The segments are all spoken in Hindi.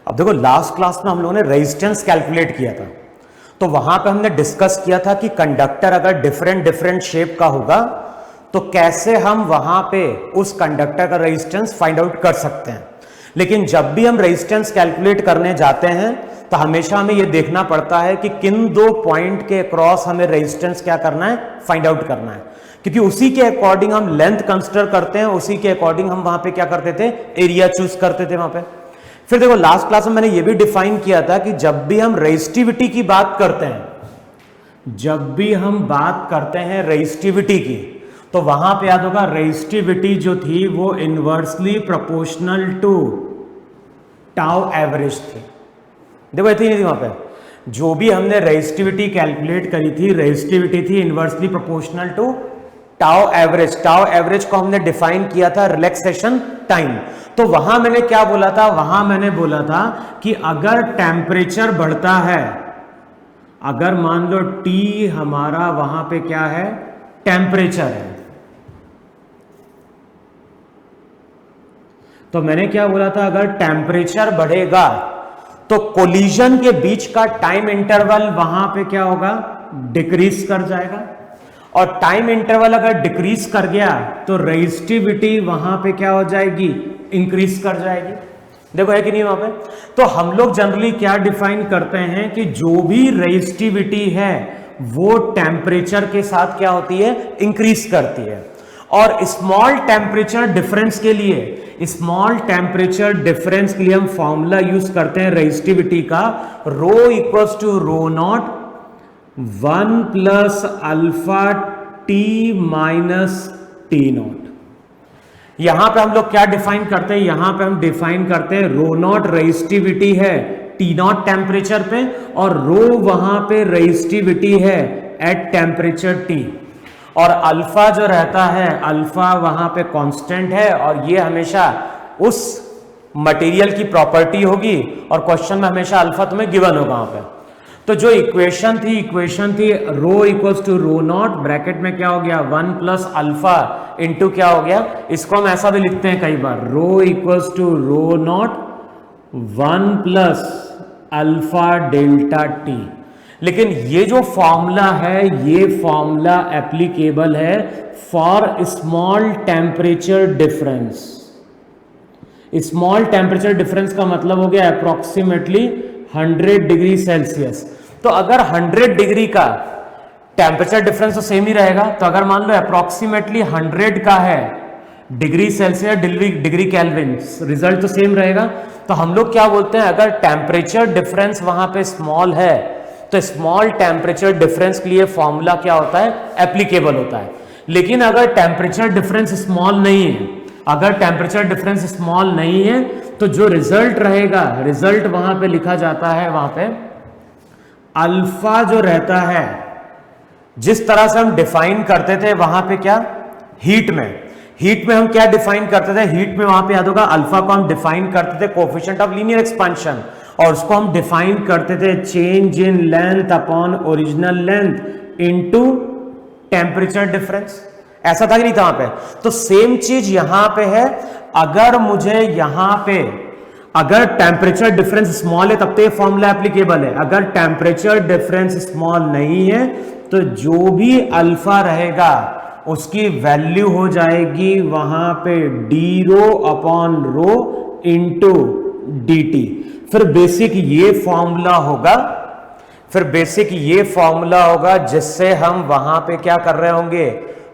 अब देखो लास्ट क्लास में हम लोगों ने रेजिस्टेंस कैलकुलेट किया था, तो वहां पे हमने डिस्कस किया था कि कंडक्टर अगर डिफरेंट डिफरेंट शेप का होगा तो कैसे हम वहां पे उस कंडक्टर का रेजिस्टेंस फाइंड आउट कर सकते हैं। लेकिन जब भी हम रेजिस्टेंस कैलकुलेट करने जाते हैं तो हमेशा हमें यह देखना पड़ता है कि किन दो पॉइंट के क्रॉस हमें रेजिस्टेंस क्या करना है, फाइंड आउट करना है, क्योंकि उसी के अकॉर्डिंग हम लेंथ कंसिडर करते हैं, उसी के अकॉर्डिंग हम वहां पे क्या करते थे, एरिया चूज करते थे वहां पे। फिर देखो लास्ट क्लास में मैंने ये भी डिफाइन किया था कि जब भी हम रेजिस्टिविटी की बात करते हैं, जब भी हम बात करते हैं रेजिस्टिविटी की, तो वहां पे याद होगा रेजिस्टिविटी जो थी वो inversely proportional to tau average थी। देखो इतनी नहीं थी वहां पे, जो भी हमने रेजिस्टिविटी कैलकुलेट करी थी, रेजिस्टिविटी थी inversely proportional to tau average. Tau average को हमने डिफाइन किया था रिलैक्सेशन टाइम। तो वहां मैंने क्या बोला था, वहां मैंने बोला था कि अगर टेम्परेचर बढ़ता है, अगर मान लो T हमारा वहां पे क्या है, टेम्परेचर है, तो मैंने क्या बोला था, अगर टेम्परेचर बढ़ेगा तो कोलिजन के बीच का टाइम इंटरवल वहां पे क्या होगा, डिक्रीज कर जाएगा। और टाइम इंटरवल अगर डिक्रीज कर गया तो रेजिस्टिविटी वहां पे क्या हो जाएगी, इंक्रीज कर जाएगी। देखो है कि नहीं वहां पे। तो हम लोग जनरली क्या डिफाइन करते हैं कि जो भी रेजिस्टिविटी है वो टेम्परेचर के साथ क्या होती है, इंक्रीज करती है। और स्मॉल टेम्परेचर डिफरेंस के लिए, स्मॉल टेम्परेचर डिफरेंस के लिए हम फॉर्मूला यूज करते हैं रेजिस्टिविटी का, rho equals to rho not 1 plus alpha T minus T not. यहां पे हम लोग क्या डिफाइन करते हैं, यहां पे हम डिफाइन करते हैं रो नॉट रेजिस्टिविटी है टी नॉट टेम्परेचर पे, और रो वहां पे रेजिस्टिविटी है एट टेम्परेचर टी, और अल्फा जो रहता है, अल्फा वहां पे कांस्टेंट है, और ये हमेशा उस मटेरियल की प्रॉपर्टी होगी, और क्वेश्चन में हमेशा अल्फा तुम्हें गिवन होगा वहां पे। तो जो इक्वेशन थी rho equals to rho not, bracket में क्या हो गया, 1 प्लस अल्फा इंटू क्या हो गया, इसको हम ऐसा भी लिखते हैं कई बार, rho equals to rho not 1 plus alpha delta T. लेकिन ये जो फॉर्मूला है, ये फॉर्मूला एप्लीकेबल है for small temperature difference. Small temperature difference का मतलब हो गया अप्रोक्सीमेटली 100 डिग्री सेल्सियस। तो अगर 100 डिग्री का टेम्परेचर डिफरेंस तो सेम ही रहेगा, तो अगर मान लो अप्रोक्सीमेटली 100 का है degree Celsius degree kelvin, result तो सेम रहेगा। तो हम लोग क्या बोलते हैं, अगर टेम्परेचर डिफरेंस वहां पे स्मॉल है तो स्मॉल टेम्परेचर डिफरेंस के लिए फॉर्मूला क्या होता है, एप्लीकेबल होता है। लेकिन अगर टेम्परेचर डिफरेंस स्मॉल नहीं है, अगर टेम्परेचर डिफरेंस स्मॉल नहीं है, तो जो रिजल्ट रहेगा, रिजल्ट वहां पे लिखा जाता है, वहां पे अल्फा जो रहता है, जिस तरह से हम डिफाइन करते थे वहां पे क्या, हीट में हम क्या डिफाइन करते थे, हीट में वहां पे याद होगा अल्फा को हम डिफाइन करते थे कोएफिशिएंट ऑफ लीनियर एक्सपेंशन, और उसको हम डिफाइन करते थे change in length upon original length into temperature difference. ऐसा था कि नहीं था वहां पे। तो सेम चीज यहां पे है, अगर मुझे यहां पे अगर टेम्परेचर डिफरेंस स्मॉल है तब तो ये फॉर्मूला एप्लीकेबल है, अगर टेम्परेचर डिफरेंस स्मॉल नहीं है तो जो भी अल्फा रहेगा उसकी वैल्यू हो जाएगी वहां पे D rho upon rho into d t. फिर बेसिक ये फॉर्मूला होगा जिससे हम वहां पे क्या कर रहे होंगे,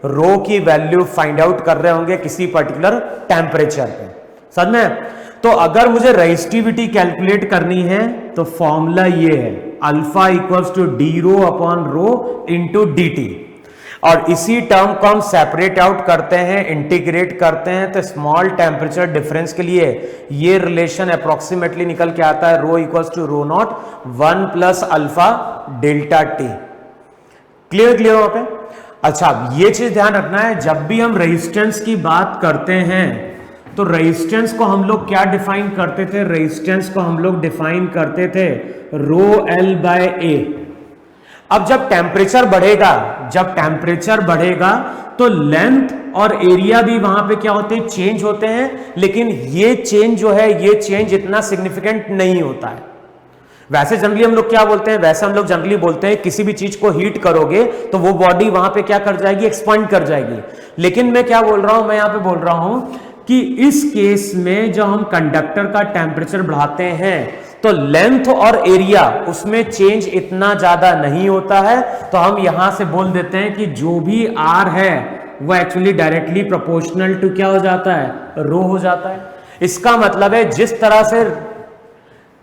रो की वैल्यू फाइंड आउट कर रहे होंगे किसी पर्टिकुलर टेम्परेचर पे। समझ में। तो अगर मुझे रेजिस्टिविटी कैलकुलेट करनी है तो फॉर्मूला ये है, alpha equals to d rho upon rho into d t, और इसी टर्म को हम सेपरेट आउट करते हैं, इंटीग्रेट करते हैं, तो स्मॉल टेम्परेचर डिफरेंस के लिए ये रिलेशन अप्रोक्सीमेटली निकल के आता है, rho equals to rho not 1 plus alpha delta T. Clear वहां पे। अच्छा, ये चीज ध्यान रखना है, जब भी हम रेजिस्टेंस की बात करते हैं तो रेजिस्टेंस को हम लोग क्या डिफाइन करते थे, रेजिस्टेंस को हम लोग डिफाइन करते थे रो एल बाय ए। अब जब टेम्परेचर बढ़ेगा तो लेंथ और एरिया भी वहां पे क्या होते हैं, चेंज होते हैं, लेकिन ये चेंज जो है, ये चेंज इतना सिग्निफिकेंट नहीं होता है। वैसे जनरली हम लोग क्या बोलते हैं, वैसे हम लोग जनरली बोलते हैं किसी भी चीज को हीट करोगे तो वो बॉडी वहां पे क्या कर जाएगी, एक्सपांड कर जाएगी। लेकिन मैं क्या बोल रहा हूं, मैं यहां पे बोल रहा हूं कि इस केस में जो हम कंडक्टर का टेम्परेचर बढ़ाते हैं तो लेंथ और एरिया उसमें चेंज इतना ज्यादा नहीं होता है, तो हम यहां से बोल देते हैं कि जो भी आर है वो एक्चुअली डायरेक्टली प्रोपोर्शनल टू क्या हो जाता है, रो हो जाता है। इसका मतलब है जिस तरह से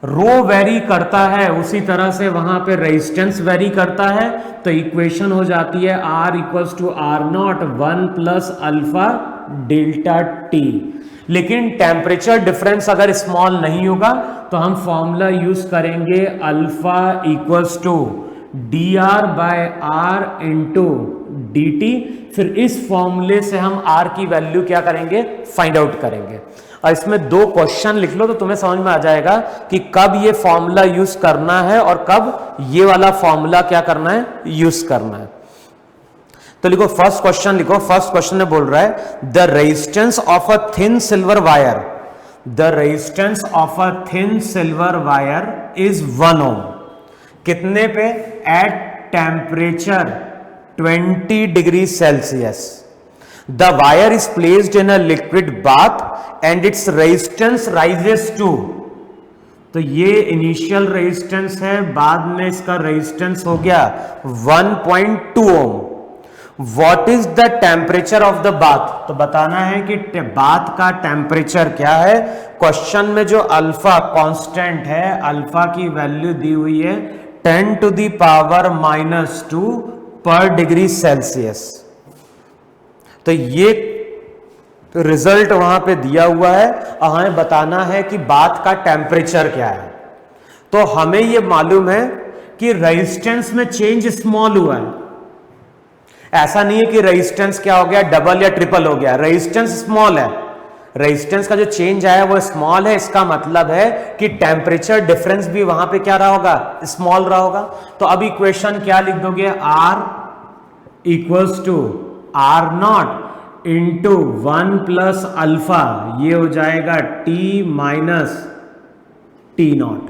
रो वेरी करता है उसी तरह से वहां पे रेजिस्टेंस वेरी करता है, तो इक्वेशन हो जाती है R equals to r not 1 plus alpha delta T. लेकिन टेम्परेचर डिफरेंस अगर स्मॉल नहीं होगा तो हम फॉर्मूला यूज करेंगे alpha equals to d r by r into d t. फिर इस फॉर्मूले से हम आर की वैल्यू क्या करेंगे, फाइंड आउट करेंगे। और इसमें 2 क्वेश्चन लिख लो तो तुम्हें समझ में आ जाएगा कि कब ये फॉर्मूला यूज करना है और कब ये वाला फॉर्मूला क्या करना है, यूज करना है। तो लिखो फर्स्ट क्वेश्चन, लिखो फर्स्ट क्वेश्चन में बोल रहा है the resistance of a thin silver wire, the resistance of a thin silver wire is 1 ओम। कितने पे, at temperature 20 degree Celsius. The wire is placed in a liquid bath and its resistance rises to, तो ये इनिशियल रेजिस्टेंस है, बाद में इसका रेजिस्टेंस हो गया 1.2 ohm. What is the temperature of the bath, तो बताना है कि बाथ का टेम्परेचर क्या है। क्वेश्चन में जो अल्फा कांस्टेंट है, अल्फा की वैल्यू दी हुई है 10 टू द पावर -2 पर डिग्री सेल्सियस। तो ये रिजल्ट वहां पे दिया हुआ है और हमें बताना है कि बाथ का टेम्परेचर क्या है। तो हमें ये मालूम है कि रेजिस्टेंस में चेंज स्मॉल हुआ है, ऐसा नहीं है कि रेजिस्टेंस क्या हो गया, डबल या ट्रिपल हो गया, रेजिस्टेंस स्मॉल है। रेजिस्टेंस का जो चेंज आया वो स्मॉल है, इसका मतलब है कि टेम्परेचर डिफरेंस भी वहां पे क्या रहा होगा, स्मॉल रहा होगा। तो अब इक्वेशन क्या लिख दोगे, r equals to r not into 1 plus alpha, ये हो जाएगा टी माइनस टी नॉट।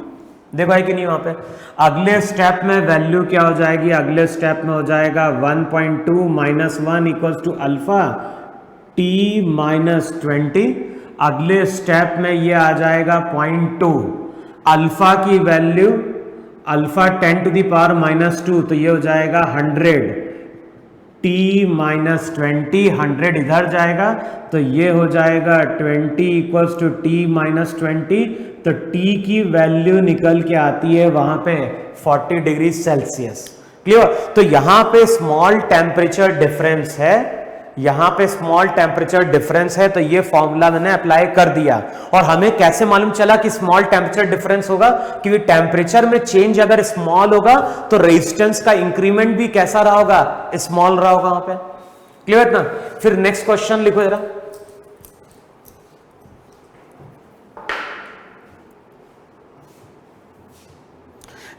देखो है कि नहीं वहां पे। अगले स्टेप में वैल्यू क्या हो जाएगी, अगले स्टेप में हो जाएगा 1.2 minus 1 equals to alpha T minus 20। अगले स्टेप में ये आ जाएगा 0.2, अल्फा की value alpha 10 to the power -2, तो ये हो जाएगा 100 टी माइनस 20, 100 इधर जाएगा तो ये हो जाएगा 20 इक्वल्स टू टी माइनस 20। तो टी की वैल्यू निकल के आती है वहां पे 40 डिग्री सेल्सियस। क्लियर। तो यहां पे स्मॉल टेम्परेचर डिफरेंस है, यहां पे स्मॉल टेम्परेचर डिफरेंस है, तो ये फॉर्मूला मैंने अप्लाई कर दिया। और हमें कैसे मालूम चला कि स्मॉल टेम्परेचर डिफरेंस होगा, क्योंकि टेम्परेचर में चेंज अगर स्मॉल होगा तो रेजिस्टेंस का इंक्रीमेंट भी कैसा रहा होगा, स्मॉल रहा होगा वहां पे। क्लियर ना। फिर नेक्स्ट क्वेश्चन लिखो जरा।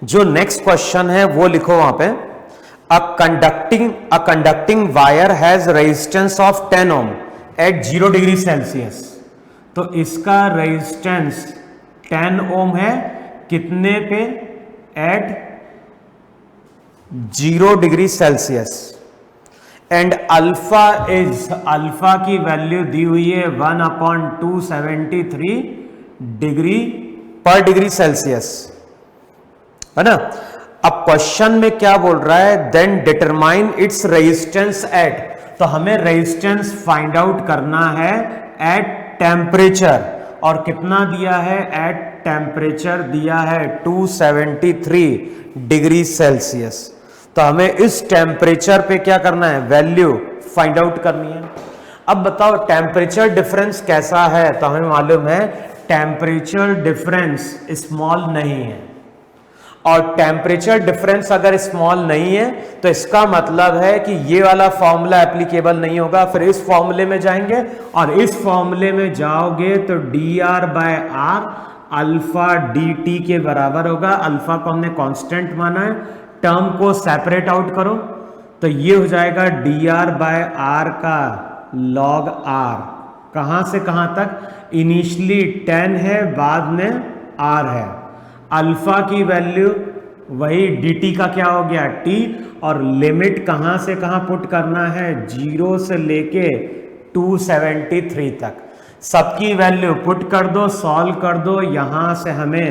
जो नेक्स्ट क्वेश्चन है वो लिखो वहां पे, A conducting wire has resistance of 10 ohm at 0 degree Celsius. तो इसका रेजिस्टेंस 10 ओम है, कितने पे, at 0 degree Celsius. And alpha alpha की वैल्यू दी हुई है 1/273 डिग्री पर डिग्री सेल्सियस, है ना। अब क्वेश्चन में क्या बोल रहा है, then determine its resistance at, तो हमें रेजिस्टेंस फाइंड आउट करना है एट टेम्परेचर, और कितना दिया है, एट टेम्परेचर दिया है 273 डिग्री सेल्सियस। तो हमें इस टेम्परेचर पे क्या करना है, वैल्यू फाइंड आउट करनी है। अब बताओ टेम्परेचर डिफरेंस कैसा है, तो हमें मालूम है टेम्परेचर डिफरेंस स्मॉल नहीं है, और टेम्परेचर डिफरेंस अगर स्मॉल नहीं है तो इसका मतलब है कि ये वाला फॉर्मूला एप्लीकेबल नहीं होगा। फिर इस फॉर्मूले में जाएंगे, और इस फॉर्मूले में जाओगे तो d r by r alpha d t के बराबर होगा। अल्फा को हमने कांस्टेंट माना है, टर्म को सेपरेट आउट करो तो ये हो जाएगा dr/r का log r, कहां से कहां तक, इनिशियली 10 है, बाद में r है, अल्फा की वैल्यू वही dt का क्या हो गया t, और लिमिट कहां से कहां पुट करना है, 0 से लेके 273 तक, सबकी वैल्यू पुट कर दो, सॉल्व कर दो, यहां से हमें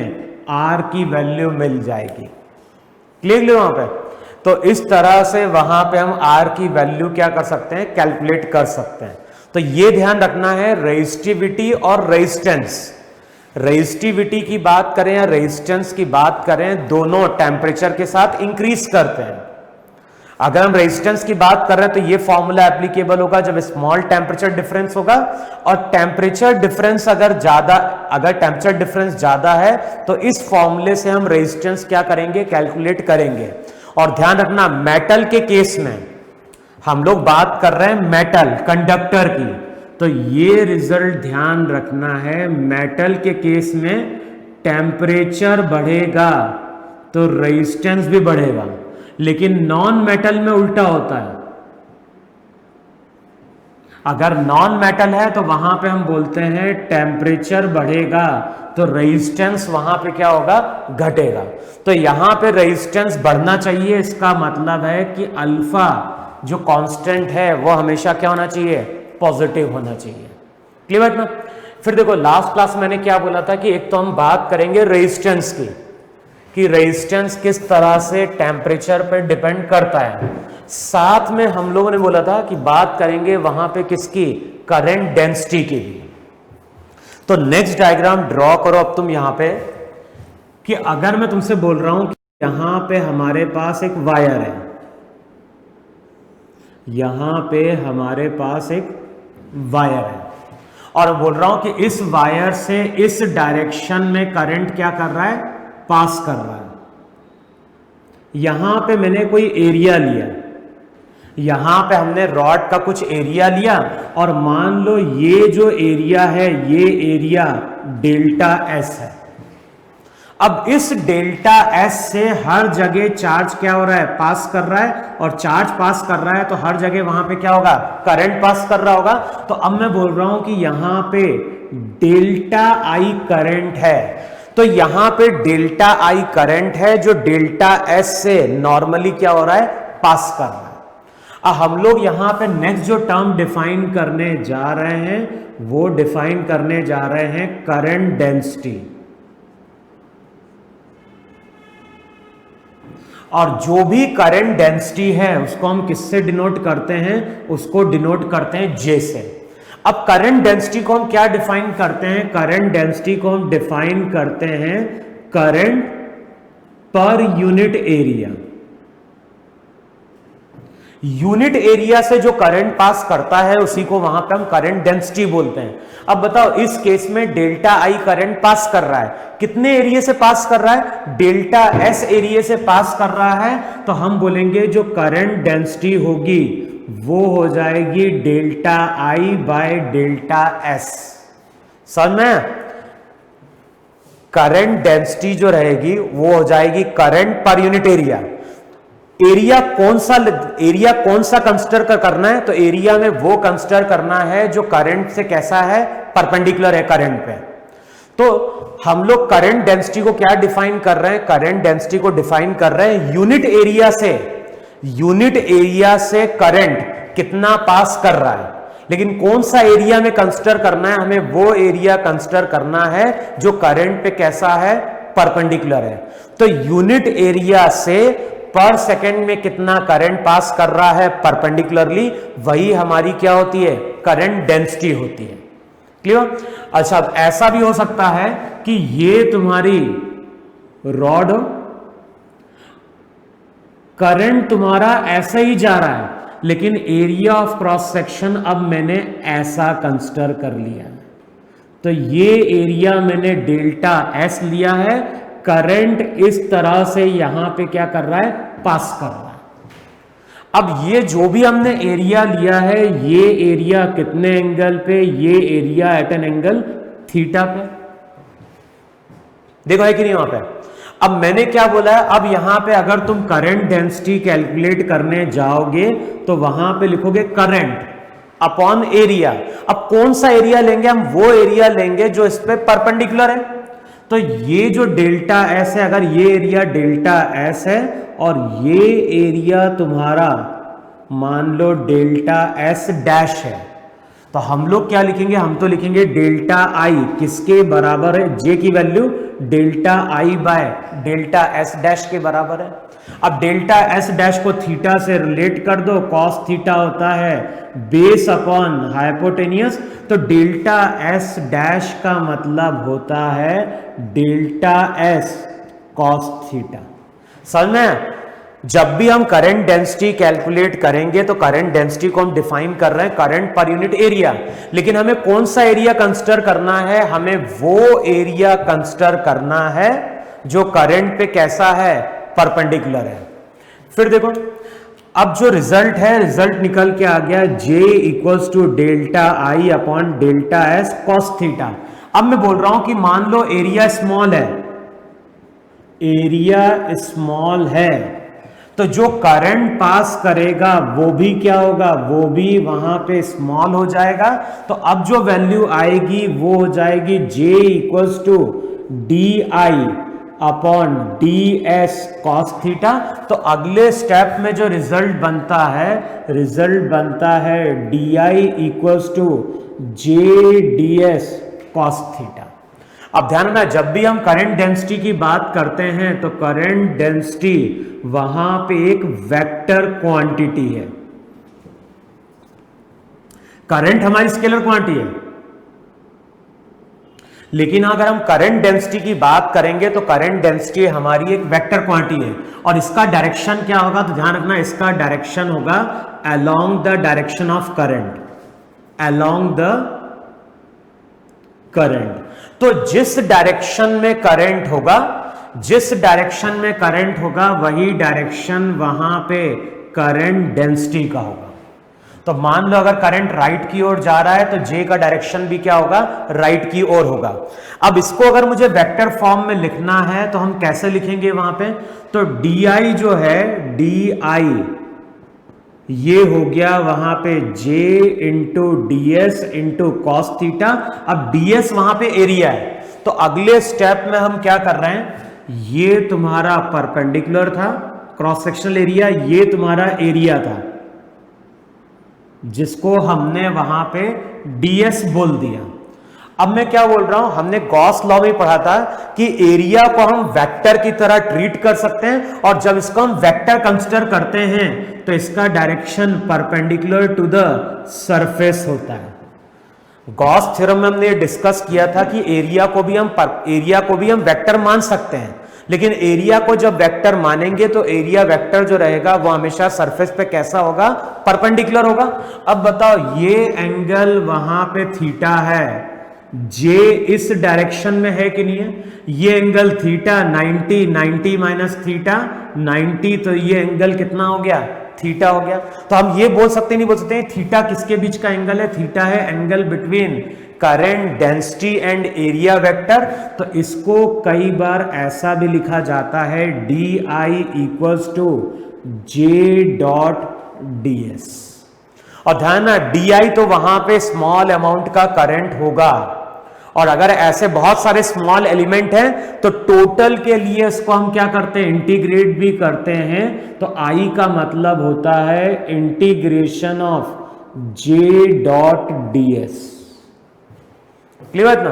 r की वैल्यू मिल जाएगी। क्लियर वहां पे? तो इस तरह से वहां पे हम r की वैल्यू क्या कर सकते हैं, कैलकुलेट कर सकते हैं। तो ये ध्यान रखना है, रेजिस्टिविटी और रेजिस्टेंस, रेजिस्टिविटी की बात करें या रेजिस्टेंस की बात करें, दोनों टेम्परेचर के साथ इंक्रीज करते हैं। अगर हम रेजिस्टेंस की बात कर रहे हैं तो ये फॉर्मूला एप्लीकेबल होगा जब स्मॉल टेम्परेचर डिफरेंस होगा, और टेम्परेचर डिफरेंस अगर टेम्परेचर डिफरेंस ज्यादा है तो इस फॉर्मूले से हम रेजिस्टेंस क्या करेंगे, कैलकुलेट करेंगे। और ध्यान रखना, मेटल के केस में हम लोग बात कर रहे हैं मेटल कंडक्टर की, तो ये रिजल्ट ध्यान रखना है, मेटल के केस में टेम्परेचर बढ़ेगा तो रेजिस्टेंस भी बढ़ेगा, लेकिन नॉन मेटल में उल्टा होता है। अगर नॉन मेटल है तो वहां पे हम बोलते हैं टेम्परेचर बढ़ेगा तो रेजिस्टेंस वहां पे क्या होगा, घटेगा। तो यहां पे रेजिस्टेंस बढ़ना चाहिए, इसका मतलब है कि अल्फा जो कांस्टेंट है वो हमेशा क्या होना चाहिए, पॉजिटिव होना चाहिए। क्लियर ना? फिर देखो लास्ट क्लास मैंने क्या बोला था कि एक तो हम बात करेंगे रेजिस्टेंस की, कि रेजिस्टेंस किस तरह से टेम्परेचर पर डिपेंड करता है, साथ में हम लोगों ने बोला था कि बात करेंगे वहां पे किसकी, करंट डेंसिटी की भी। तो नेक्स्ट डायग्राम ड्रॉ करो अब तुम यहां पे, कि अगर मैं तुमसे बोल रहा हूं कि यहां पे हमारे पास एक वायर है, यहां पे हमारे पास एक वायर है, और बोल रहा हूं कि इस वायर से इस डायरेक्शन में करंट क्या कर रहा है, पास कर रहा है। यहां पे मैंने कोई एरिया लिया, यहां पे हमने रॉड का कुछ एरिया लिया, और मान लो ये जो एरिया है ये एरिया डेल्टा एस है। अब इस डेल्टा एस से हर जगह चार्ज क्या हो रहा है, पास कर रहा है, और चार्ज पास कर रहा है तो हर जगह वहां पे क्या होगा, करंट पास कर रहा होगा। तो अब मैं बोल रहा हूं कि यहां पे डेल्टा आई करंट है, तो यहां पे डेल्टा आई करंट है जो डेल्टा एस से नॉर्मली क्या हो रहा है, पास कर रहा है। अब हम लोग यहां पे नेक्स्ट जो टर्म डिफाइन करने जा रहे हैं वो डिफाइन करने जा रहे हैं करंट डेंसिटी। और जो भी करंट डेंसिटी है उसको हम किससे डिनोट करते हैं, उसको डिनोट करते हैं जे से। अब करंट डेंसिटी को हम क्या डिफाइन करते हैं, करंट डेंसिटी को हम डिफाइन करते हैं current per unit area. Unit area से जो करंट पास करता है उसी को वहां पे हम करंट डेंसिटी बोलते हैं। अब बताओ इस केस में डेल्टा आई करंट पास कर रहा है, कितने एरिया से पास कर रहा है, डेल्टा एस एरिया से पास कर रहा है, तो हम बोलेंगे जो करंट डेंसिटी होगी वो हो जाएगी delta I by delta S. समझ में? करंट डेंसिटी जो रहेगी वो हो जाएगी current per unit area. Area कौन सा कंसिडर करना है, तो एरिया में वो कंसिडर करना है जो करंट से कैसा है, परपेंडिकुलर है करंट पे। तो हम लोग करंट डेंसिटी को क्या डिफाइन कर रहे हैं, करंट डेंसिटी को डिफाइन कर रहे हैं यूनिट एरिया से करंट कितना पास कर रहा है। लेकिन कौन सा एरिया में कंसिडर करना है, हमें वो एरिया कंसिडर करना है जो करंट पे कैसा है, परपेंडिकुलर है। तो यूनिट एरिया से पर सेकेंड में कितना करंट पास कर रहा है परपेंडिकुलरली, वही हमारी क्या होती है, करंट डेंसिटी होती है। क्लियर? अच्छा, ऐसा भी हो सकता है कि ये तुम्हारी रॉड, करंट तुम्हारा ऐसे ही जा रहा है, लेकिन एरिया ऑफ क्रॉस सेक्शन अब मैंने ऐसा कंसिडर कर लिया, तो ये एरिया मैंने डेल्टा एस लिया है, करंट इस तरह से यहां पे क्या कर रहा है, पास कर रहा है। अब ये जो भी हमने एरिया लिया है, ये एरिया कितने एंगल पे, ये area at an angle theta पे, देखो है कि नहीं वहां पे। अब मैंने क्या बोला है, अब यहां पे अगर तुम करंट डेंसिटी कैलकुलेट करने जाओगे तो वहां पे लिखोगे करंट अपॉन एरिया। अब कौन सा एरिया लेंगे हम, वो एरिया लेंगे जो इस पे परपेंडिकुलर है। तो ये जो डेल्टा एस है, अगर ये एरिया डेल्टा एस है और ये एरिया तुम्हारा मान लो डेल्टा एस डैश है, तो हम लोग क्या लिखेंगे, हम तो लिखेंगे डेल्टा आई किसके बराबर है, जे की value delta I by delta S dash के बराबर है। अब डेल्टा एस डैश को थीटा से रिलेट कर दो, कॉस थीटा होता है बेस अपॉन हाइपोटेनियस, तो डेल्टा एस डैश का मतलब होता है डेल्टा एस कॉस थीटा। समझ में? जब भी हम करंट डेंसिटी कैलकुलेट करेंगे तो करंट डेंसिटी को हम डिफाइन कर रहे हैं करंट पर यूनिट एरिया, लेकिन हमें कौन सा एरिया कंसिडर करना है, हमें वो एरिया कंसिडर करना है जो करंट पे कैसा है, परपेंडिकुलर है। फिर देखो अब जो रिजल्ट है, रिजल्ट निकल के आ गया J equals to delta i upon delta s cos theta. अब मैं बोल रहा हूं कि मान लो एरिया स्मॉल है, एरिया स्मॉल है, तो जो करंट पास करेगा वो भी क्या होगा, वो भी वहां पे स्मॉल हो जाएगा। तो अब जो वैल्यू आएगी वो हो जाएगी J equals to d i upon d s cos theta. तो अगले स्टेप में जो रिजल्ट बनता है, रिजल्ट बनता है D I equals to j d s cos theta. अब ध्यान रखना, जब भी हम करंट डेंसिटी की बात करते हैं तो करंट डेंसिटी वहां पे एक वेक्टर क्वांटिटी है। करंट हमारी स्केलर क्वांटिटी है, लेकिन अगर हम करंट डेंसिटी की बात करेंगे तो करंट डेंसिटी हमारी एक वेक्टर क्वांटिटी है। और इसका डायरेक्शन क्या होगा, तो ध्यान रखना इसका डायरेक्शन होगा along the direction of current, along the current. तो जिस डायरेक्शन में करंट होगा, जिस डायरेक्शन में करंट होगा वही डायरेक्शन वहां पे करंट डेंसिटी का होगा। तो मान लो अगर करंट राइट की ओर जा रहा है तो जे का डायरेक्शन भी क्या होगा, राइट की ओर होगा। अब इसको अगर मुझे वेक्टर फॉर्म में लिखना है तो हम कैसे लिखेंगे वहां पे, तो डी आई जो है, डी आई ये हो गया वहां पे J into D S into cos theta. अब ds वहां पे एरिया है, तो अगले स्टेप में हम क्या कर रहे हैं, ये तुम्हारा परपेंडिकुलर था क्रॉस सेक्शनल एरिया, ये तुम्हारा एरिया था जिसको हमने वहां पे ds बोल दिया। अब मैं क्या बोल रहा हूं, हमने गॉस लॉ में पढ़ा था कि एरिया को हम वेक्टर की तरह ट्रीट कर सकते हैं, और जब इसको हम वेक्टर कंसीडर करते हैं तो इसका direction perpendicular to the surface होता है। गॉस थ्योरम में हमने डिस्कस किया था कि एरिया को भी हम वेक्टर मान सकते हैं, लेकिन एरिया को जब वेक्टर मानेंगे तो एरिया वेक्टर जो रहेगा वो हमेशा सरफेस पे कैसा होगा, परपेंडिकुलर होगा। अब बताओ ये एंगल वहां पे थीटा है, जे इस डायरेक्शन में है कि नहीं है, ये एंगल थीटा 90 माइनस थीटा 90, तो ये एंगल कितना हो गया, थीटा हो गया। तो हम ये बोल सकते नहीं बोल सकते हैं थीटा किसके बीच का एंगल है, थीटा है angle between current density and area vector. तो इसको कई बार ऐसा भी लिखा जाता है D I equals to J dot D S. और ध्यान ना, डी आई तो वहां पे स्मॉल अमाउंट का करंट होगा, और अगर ऐसे बहुत सारे स्मॉल एलिमेंट हैं तो टोटल के लिए इसको हम क्या करते हैं, इंटीग्रेट भी करते हैं। तो आई का मतलब होता है integration of J dot D S. Clear ना?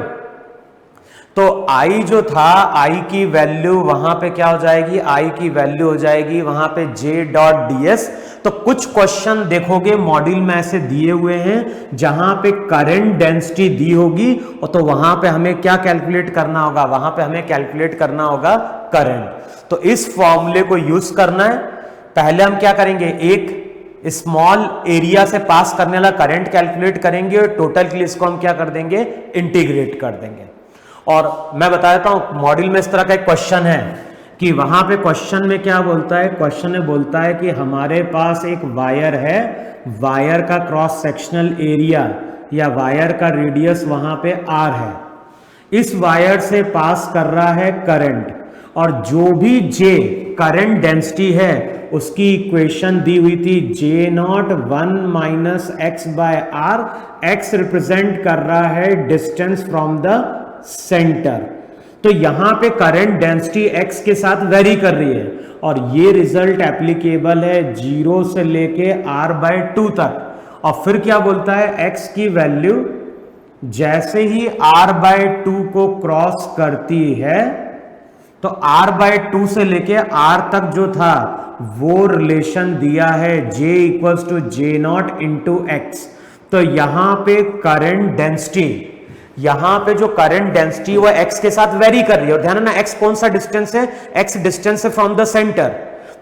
तो आई जो था, आई की वैल्यू वहां पे क्या हो जाएगी, आई की वैल्यू हो जाएगी वहां पे जे डॉट डी एस। तो कुछ क्वेश्चन देखोगे मॉड्यूल में ऐसे दिए हुए हैं जहां पे करंट डेंसिटी दी होगी, और तो वहां पे हमें क्या कैलकुलेट करना होगा, वहां पे हमें कैलकुलेट करना होगा करंट। तो इस फॉर्मूले को यूज करना है। पहले हम क्या करेंगे, एक स्मॉल एरिया से पास करने वाला करंट कैलकुलेट करेंगे, और टोटल के लिए इसको हम क्या कर देंगे, इंटीग्रेट कर देंगे। और मैं बता देता हूं मॉड्यूल में इस तरह का एक क्वेश्चन है कि वहां पे क्वेश्चन में क्या बोलता है, क्वेश्चन में बोलता है कि हमारे पास एक वायर है, वायर का क्रॉस सेक्शनल एरिया या वायर का रेडियस वहां पे r है, इस वायर से पास कर रहा है करंट, और जो भी J करंट डेंसिटी है उसकी इक्वेशन दी हुई थी J0 1 minus x by r, x represent कर रहा है डिस्टेंस फ्रॉम द सेंटर। तो यहां पे करंट डेंसिटी x के साथ वेरी कर रही है और ये रिजल्ट एप्लीकेबल है 0 से लेके r/2 तक। और फिर क्या बोलता है, x की वैल्यू जैसे ही r/2 को क्रॉस करती है तो r/2 से लेके r तक जो था वो रिलेशन दिया है J equals to J0 into x. तो यहां पे करंट डेंसिटी, यहां पे जो करंट डेंसिटी वो x के साथ वेरी कर रही है। और ध्यान रखना x कौन सा डिस्टेंस है, x डिस्टेंस है फ्रॉम द सेंटर।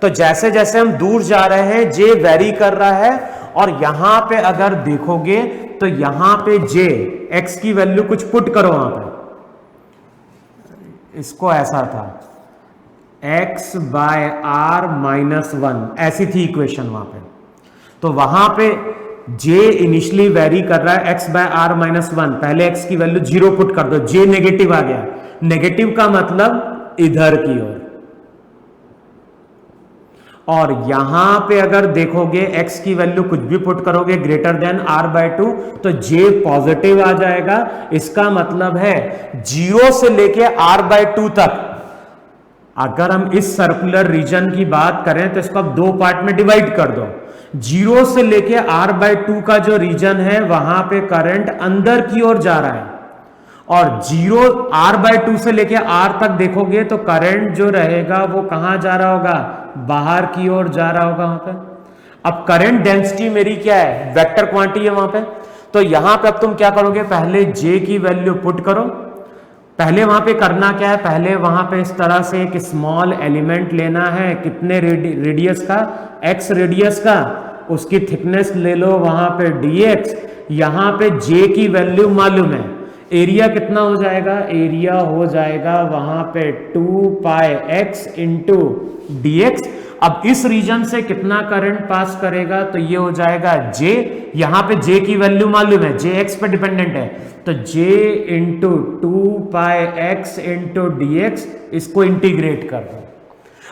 तो जैसे जैसे हम दूर जा रहे हैं J वेरी कर रहा है। और यहां पे अगर देखोगे तो यहां पे J x की वैल्यू कुछ पुट करो वहां पे, इसको ऐसा था x बाय आर माइनस 1, ऐसी थी इक्वेशन वहां पे। तो वहां पे J इनिशियली वेरी कर रहा है x बाय आर माइनस 1, पहले x की वैल्यू 0 पुट कर दो, J नेगेटिव आ गया। नेगेटिव का मतलब इधर की ओर। और यहां पे अगर देखोगे x की वैल्यू कुछ भी पुट करोगे ग्रेटर देन r/2 तो J पॉजिटिव आ जाएगा। इसका मतलब है 0 से लेके r/2 तक। अगर हम इस सर्कुलर रीजन की बात करें तो इसको आप दो पार्ट में डिवाइड कर दो। 0 से लेके r/2 का जो रीजन है वहां पे करंट अंदर की ओर जा रहा है, और 0 r/2 से लेके r तक देखोगे तो करंट जो रहेगा वो कहां जा रहा होगा, बाहर की ओर जा रहा होगा वहां पे। अब करंट डेंसिटी मेरी क्या है, वेक्टर क्वांटिटी है वहां पे। तो यहां पे अब तुम क्या करोगे, पहले J की वैल्यू पुट करो। पहले वहां पे करना क्या है, पहले वहां पे इस तरह से एक स्मॉल एलिमेंट लेना है, कितने रेडियस का, x रेडियस का, उसकी थिकनेस ले लो वहां पे dx। यहां पे J की वैल्यू मालूम है, एरिया कितना हो जाएगा, एरिया हो जाएगा वहां पे 2 पाई x इंटू dx। अब इस रीजन से कितना करंट पास करेगा, तो ये हो जाएगा J। यहां पे J की वैल्यू मालूम है, J x पे डिपेंडेंट है, तो J इंटू 2 पाई x इंटू dx। इसको इंटीग्रेट कर दो।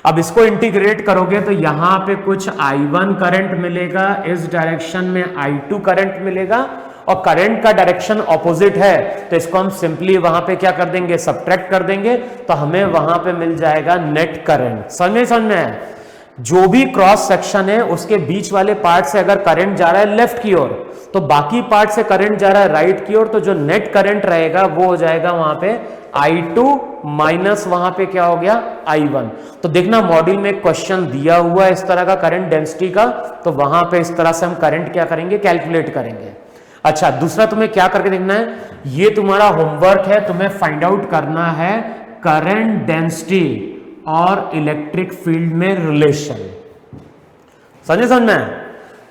अब इसको इंटीग्रेट करोगे तो यहां पे कुछ I1 करंट मिलेगा, इस डायरेक्शन में I2 करंट मिलेगा, और करंट का डायरेक्शन ऑपोजिट है तो इसको हम सिंपली वहां पे क्या कर देंगे, सब्ट्रैक्ट कर देंगे, तो हमें वहां पे मिल जाएगा नेट करंट। समझ में है, जो भी क्रॉस सेक्शन है उसके बीच वाले पार्ट से अगर करंट जा रहा है लेफ्ट की ओर तो बाकी पार्ट से करंट जा रहा है राइट की ओर, तो जो नेट करंट रहेगा वो हो जाएगा वहां पे I2 माइनस वहां पे क्या हो गया, I1। तो देखना मॉड्यूल में क्वेश्चन दिया हुआ है इस तरह का करंट डेंसिटी का, तो वहां पे इस तरह से हम करंट क्या करेंगे, कैलकुलेट करेंगे। अच्छा, दूसरा तुम्हें क्या करके देखना है, ये तुम्हारा होमवर्क है, तुम्हें फाइंड आउट करना है करंट डेंसिटी और इलेक्ट्रिक फील्ड में रिलेशन। समझ में?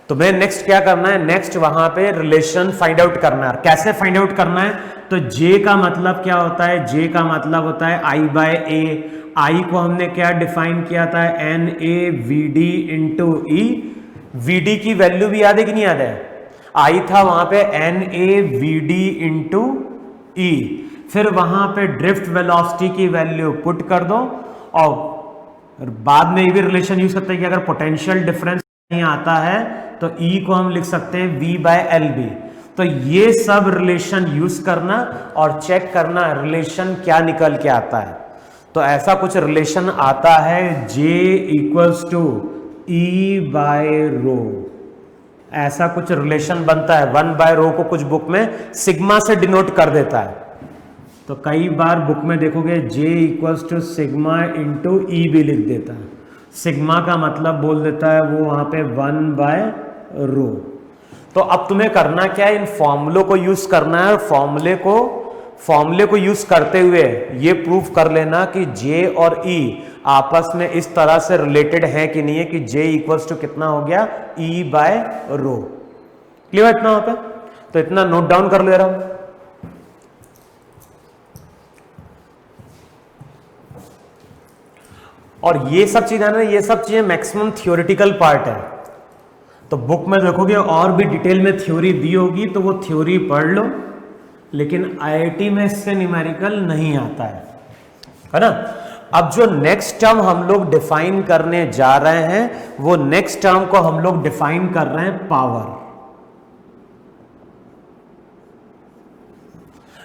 तुम्हें नेक्स्ट क्या करना है, नेक्स्ट वहां पे रिलेशन फाइंड आउट करना है। कैसे फाइंड आउट करना है, तो J का मतलब क्या होता है, J का मतलब होता है I बाय A। I को हमने क्या डिफाइन किया था, NAVD इंटू E। VD की वैल्यू भी याद है कि नहीं याद है, I था वहां पे NAVD इंटू E। फिर वहां पे ड्रिफ्ट वेलोसिटी की वैल्यू पुट कर दो, और बाद में ये भी रिलेशन यूज करते हैं कि अगर पोटेंशियल डिफरेंस नहीं आता है तो E को हम लिख सकते हैं V बाय LB। तो ये सब रिलेशन यूज करना और चेक करना रिलेशन क्या निकल के आता है। तो ऐसा कुछ रिलेशन आता है J equals to E by rho, ऐसा कुछ रिलेशन बनता है। 1 बाय रो को कुछ बुक में सिग्मा से डिनोट कर देता है, तो कई बार बुक में देखोगे J equals to sigma into E भी लिख देता है। सिग्मा का मतलब बोल देता है वो वहां पे 1 बाय रो। तो अब तुम्हें करना क्या है, इन फॉर्मूलों को यूज करना है, फॉर्मूले को यूज करते हुए ये प्रूफ कर लेना कि J और E आपस में इस तरह से रिलेटेड है कि नहीं है, कि J इक्वल्स टू कितना हो गया, E बाय रो। क्लियर इतना होता है, तो इतना नोट डाउन कर ले रहा हूं। और ये सब चीजें ना, ये सब चीजें मैक्सिमम थियोरेटिकल पार्ट है, तो बुक में देखोगे और भी डिटेल में थ्योरी दी होगी, तो वो थ्योरी पढ़ लो। लेकिन IIT में इससे न्यूमेरिकल नहीं आता है ना। अब जो नेक्स्ट टर्म हम लोग डिफाइन करने जा रहे हैं, वो नेक्स्ट टर्म को हम लोग डिफाइन कर रहे हैं पावर।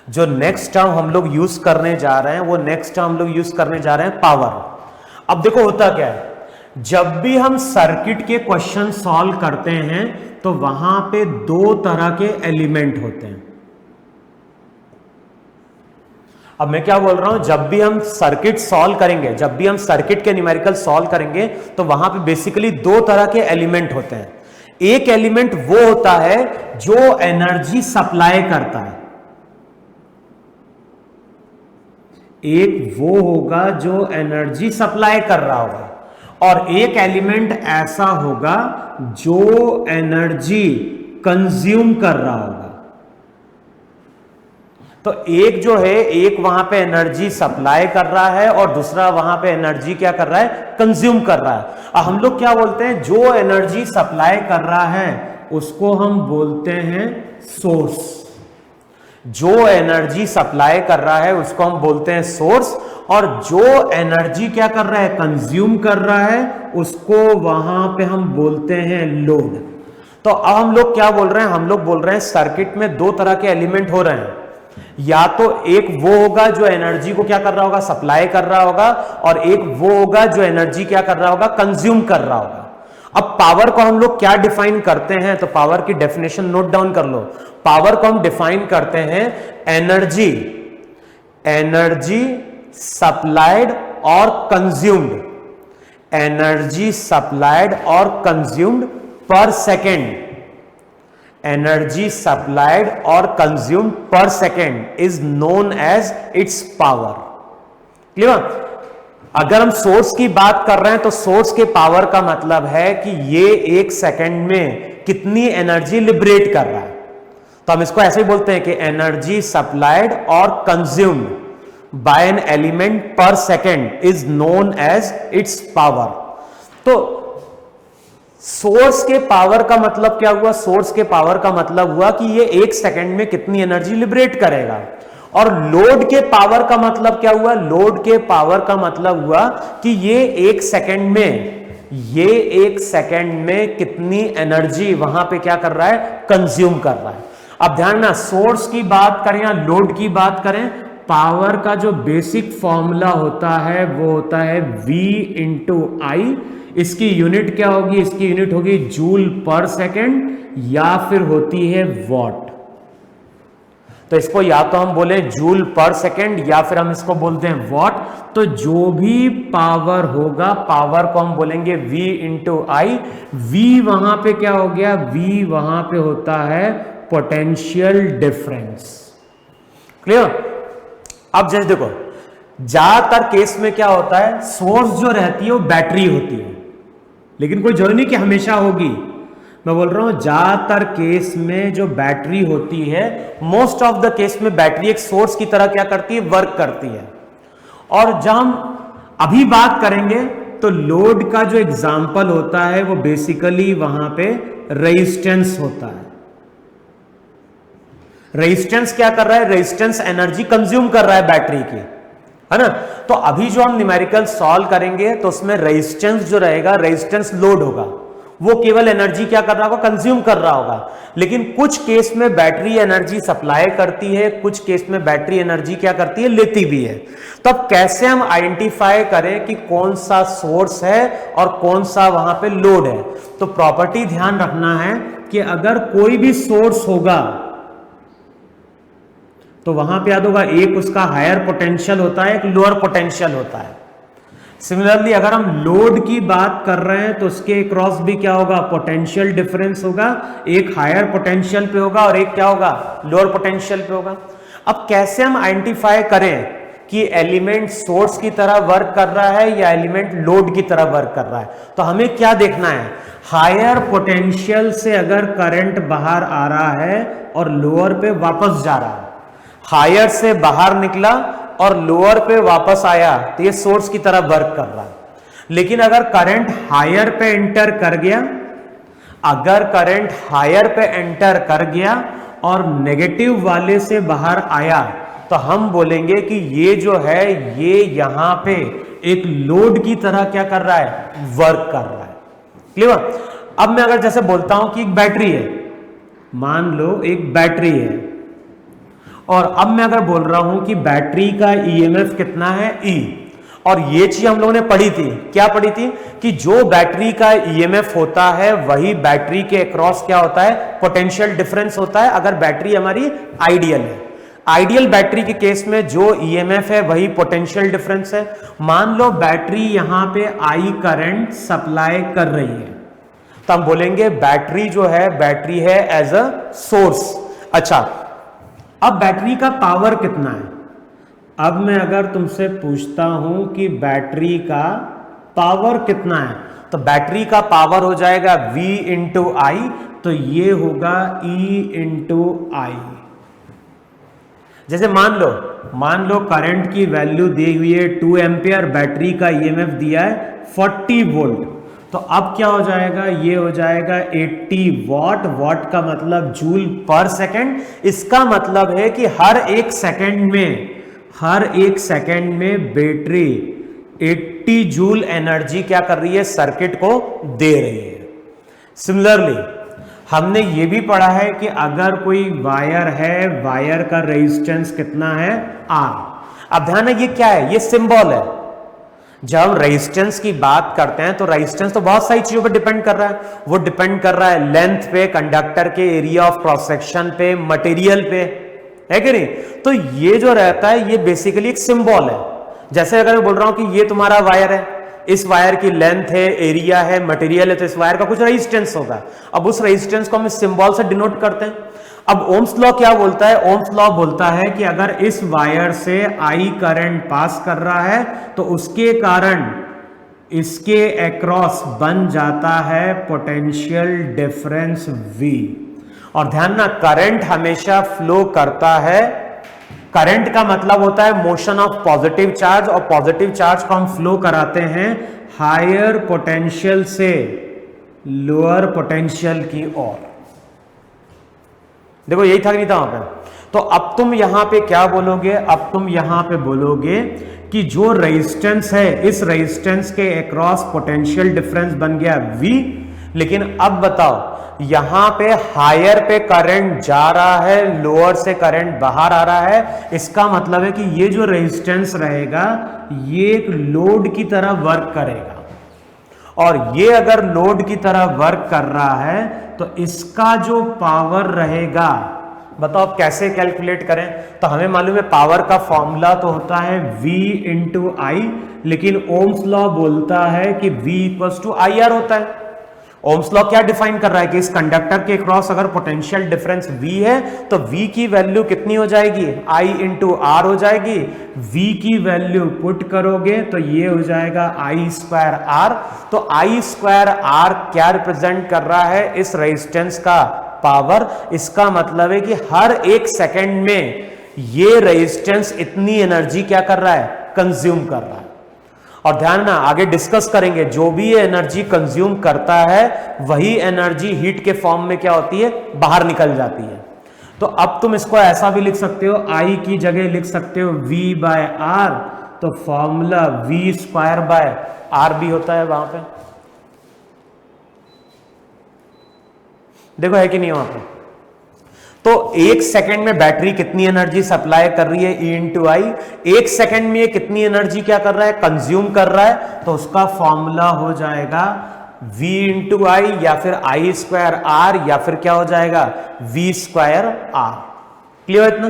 जो नेक्स्ट टर्म हम लोग यूज करने जा रहे हैं, वो नेक्स्ट टर्म हम लोग यूज करने जा रहे हैं पावर। अब देखो होता क्या है, जब भी हम सर्किट के क्वेश्चन सॉल्व करते हैं तो वहां पे दो तरह के एलिमेंट होते हैं। अब मैं क्या बोल रहा हूं, जब भी हम सर्किट सॉल्व करेंगे, जब भी हम सर्किट के न्यूमेरिकल सॉल्व करेंगे तो वहां पे बेसिकली दो तरह के एलिमेंट होते हैं। एक एलिमेंट वो होता है जो एनर्जी सप्लाई करता है, एक वो होगा जो एनर्जी सप्लाई कर रहा होगा, और एक एलिमेंट ऐसा होगा जो एनर्जी कंज्यूम कर रहा होगा। तो एक जो है, एक वहां पे एनर्जी सप्लाई कर रहा है और दूसरा वहां पे एनर्जी क्या कर रहा है, कंज्यूम कर रहा है। और हम लोग क्या बोलते हैं, जो एनर्जी सप्लाई कर रहा है उसको हम बोलते हैं सोर्स। जो एनर्जी सप्लाई कर रहा है उसको हम बोलते हैं सोर्स, और जो एनर्जी क्या कर रहा है, कंज्यूम कर रहा है, उसको वहां पे हम बोलते हैं लोड। तो अब हम लोग क्या बोल रहे हैं, हम लोग बोल रहे हैं सर्किट में दो तरह के एलिमेंट हो रहे हैं। या तो एक वो होगा जो एनर्जी को क्या कर रहा होगा, सप्लाई कर रहा होगा, और एक वो होगा जो एनर्जी क्या कर रहा होगा, कंज्यूम कर रहा होगा। अब पावर को हम लोग क्या डिफाइन करते हैं, तो पावर की डेफिनेशन नोट डाउन कर लो। पावर को हम डिफाइन करते हैं एनर्जी, एनर्जी सप्लाइड और कंज्यूम्ड, एनर्जी सप्लाइड और consumed per second, energy supplied और consumed per second is known as its power. Clear? अगर हम सोर्स की बात कर रहे हैं तो सोर्स के पावर का मतलब है कि ये एक सेकेंड में कितनी एनर्जी लिबरेट कर रहा है। तो हम इसको ऐसे ही बोलते हैं कि एनर्जी सप्लाइड और consumed by an element per second is known as its power. तो सोर्स के पावर का मतलब क्या हुआ, सोर्स के पावर का मतलब हुआ कि ये एक सेकेंड में कितनी एनर्जी लिबरेट करेगा। और लोड के पावर का मतलब क्या हुआ, लोड के पावर का मतलब हुआ कि ये एक सेकेंड में कितनी एनर्जी वहां पे क्या कर रहा है, कंज्यूम कर रहा है। अब ध्यान ना, सोर्स की बात करें या लोड की बात करें, पावर का जो बेसिक फॉर्मूला होता है वो होता है V इंटू आई। इसकी यूनिट क्या होगी, इसकी यूनिट होगी जूल पर सेकेंड या फिर होती है वॉट। तो इसको या तो हम बोले जूल पर सेकेंड या फिर हम इसको बोलते हैं वॉट। तो जो भी पावर होगा, पावर को हम बोलेंगे V इंटू आई। V वहां पे क्या हो गया, V वहां पे होता है पोटेंशियल डिफरेंस। क्लियर? अब जैसे देखो, ज्यादातर केस में क्या होता है, सोर्स जो रहती है वो बैटरी होती है, लेकिन कोई जरूरी नहीं कि हमेशा होगी। मैं बोल रहा हूं ज्यादातर केस में जो बैटरी होती है, मोस्ट ऑफ द केस में बैटरी एक सोर्स की तरह क्या करती है, वर्क करती है। और जब हम अभी बात करेंगे तो लोड का जो एग्जाम्पल होता है वो बेसिकली वहां पे रेजिस्टेंस होता है। रेजिस्टेंस क्या कर रहा है, रेजिस्टेंस एनर्जी कंज्यूम कर रहा है बैटरी की, है ना। तो अभी जो हम न्यूमेरिकल सॉल्व करेंगे तो उसमें रेजिस्टेंस जो रहेगा, रेजिस्टेंस लोड होगा, वो केवल एनर्जी क्या कर रहा होगा, कंज्यूम कर रहा होगा। लेकिन कुछ केस में बैटरी एनर्जी सप्लाई करती है, कुछ केस में बैटरी एनर्जी क्या करती है, लेती भी है। तो अब कैसे हम आइडेंटिफाई करें कि कौन सा सोर्स है और कौन सा वहां पे लोड है। तो प्रॉपर्टी ध्यान रखना है कि अगर कोई भी सोर्स होगा तो वहां पे याद होगा, एक उसका हायर पोटेंशियल होता है, एक लोअर पोटेंशियल होता है। सिमिलरली अगर हम लोड की बात कर रहे हैं तो उसके क्रॉस भी क्या होगा, पोटेंशियल डिफरेंस होगा, एक हायर पोटेंशियल पे होगा और एक क्या होगा, लोअर पोटेंशियल पे होगा। अब कैसे हम आइडेंटिफाई करें कि एलिमेंट सोर्स की तरह वर्क कर रहा है या एलिमेंट लोड की तरह वर्क कर रहा है। तो हमें क्या देखना है, हायर पोटेंशियल से अगर करंट बाहर आ रहा है और लोअर पे वापस जा रहा है, हायर से बाहर निकला और लोअर पे वापस आया, तो ये सोर्स की तरह वर्क कर रहा है। लेकिन अगर करंट हायर पे एंटर कर गया, अगर करंट हायर पे एंटर कर गया और नेगेटिव वाले से बाहर आया, तो हम बोलेंगे कि ये जो है ये यहां पे एक लोड की तरह क्या कर रहा है, वर्क कर रहा है। क्लियर? अब मैं अगर जैसे बोलता हूं कि एक बैटरी है, मान लो एक बैटरी है, और अब मैं अगर बोल रहा हूं कि बैटरी का ईएमएफ कितना है, ई, और ये चीज हम लोगों ने पढ़ी थी, क्या पढ़ी थी कि जो बैटरी का ईएमएफ होता है वही बैटरी के अक्रॉस क्या होता है, पोटेंशियल डिफरेंस होता है, अगर बैटरी हमारी आइडियल है। आइडियल बैटरी के केस में जो ईएमएफ है वही पोटेंशियल डिफरेंस है। मान लो बैटरी यहां पे आई करंट सप्लाई कर रही है, तो हम बोलेंगे बैटरी जो है, बैटरी है एज अ सोर्स। अच्छा, अब बैटरी का पावर कितना है? अब मैं अगर तुमसे पूछता हूं कि बैटरी का पावर कितना है, तो बैटरी का पावर हो जाएगा V इंटू आई, तो ये होगा E इंटू आई। जैसे मान लो करंट की वैल्यू दी हुई है 2 एम्पियर, बैटरी का ईएमएफ दिया है 40 वोल्ट, तो अब क्या हो जाएगा, ये हो जाएगा 80 वॉट। वॉट का मतलब जूल पर सेकेंड। इसका मतलब है कि हर एक सेकेंड में बैटरी 80 जूल एनर्जी क्या कर रही है, सर्किट को दे रही है। सिमिलरली हमने ये भी पढ़ा है कि अगर कोई वायर है, वायर का रेजिस्टेंस कितना है, R। अब ध्यान है ये क्या है, ये सिंबल है। जब हम रेजिस्टेंस की बात करते हैं तो रेजिस्टेंस तो बहुत सारी चीजों पर डिपेंड कर रहा है। वो डिपेंड कर रहा है लेंथ पे, कंडक्टर के एरिया ऑफ क्रॉस सेक्शन पे, मटेरियल पे, है कि नहीं। तो ये जो रहता है ये बेसिकली एक सिंबल है। जैसे अगर मैं बोल रहा हूं कि ये तुम्हारा वायर है, इस वायर की लेंथ है, एरिया है, मटेरियल है, तो इस वायर का कुछ रेजिस्टेंस होगा। अब उस रेजिस्टेंस को हम इस सिंबल से डिनोट करते हैं। अब ओम्स लॉ क्या बोलता है, ओम्स लॉ बोलता है कि अगर इस वायर से आई करंट पास कर रहा है तो उसके कारण इसके अक्रॉस बन जाता है पोटेंशियल डिफरेंस V। और ध्यान ना, करंट हमेशा फ्लो करता है, करंट का मतलब होता है मोशन ऑफ पॉजिटिव चार्ज, और पॉजिटिव चार्ज को हम फ्लो कराते हैं हायर पोटेंशियल से लोअर पोटेंशियल की ओर। देखो यही था कि नहीं था वहां पे। तो अब तुम यहां पे क्या बोलोगे, अब तुम यहां पे बोलोगे कि जो रेजिस्टेंस है, इस रेजिस्टेंस के अक्रॉस पोटेंशियल डिफरेंस बन गया V। लेकिन अब बताओ, यहां पे हायर पे करंट जा रहा है, लोअर से करंट बाहर आ रहा है। इसका मतलब है कि ये जो रेजिस्टेंस रहेगा ये एक लोड की तरह वर्क करेगा, और ये अगर लोड की तरह वर्क कर रहा है तो इसका जो पावर रहेगा, बताओ आप कैसे कैलकुलेट करें। तो हमें मालूम है पावर का फॉर्मूला तो होता है V इंटू आई, लेकिन ओम्स लॉ बोलता है कि V इक्वल्स टू IR होता है। ओम्स लॉ क्या डिफाइन कर रहा है कि इस कंडक्टर के क्रॉस अगर पोटेंशियल डिफरेंस V है तो V की वैल्यू कितनी हो जाएगी, I इंटू R हो जाएगी। V की वैल्यू पुट करोगे तो ये हो जाएगा I स्क्वायर R। तो I स्क्वायर R क्या रिप्रेजेंट कर रहा है, इस रेजिस्टेंस का पावर। इसका मतलब है कि हर एक सेकेंड में ये रेजिस्टेंस इतनी एनर्जी क्या कर रहा है, कंज्यूम कर रहा है। और ध्यान ना, आगे डिस्कस करेंगे, जो भी ये एनर्जी कंज्यूम करता है वही एनर्जी हीट के फॉर्म में क्या होती है, बाहर निकल जाती है। तो अब तुम इसको ऐसा भी लिख सकते हो, I की जगह लिख सकते हो V बाय R, तो formula V square by R भी होता है वहां पे। देखो है कि नहीं वहां पे। तो एक सेकंड में बैटरी कितनी एनर्जी सप्लाई कर रही है, E इंटू आई। एक सेकंड में ये कितनी एनर्जी क्या कर रहा है, कंज्यूम कर रहा है। तो उसका फॉर्मूला हो जाएगा V इंटू आई, या फिर I स्क्वायर R, या फिर क्या हो जाएगा V स्क्वायर R। क्लियर इतना।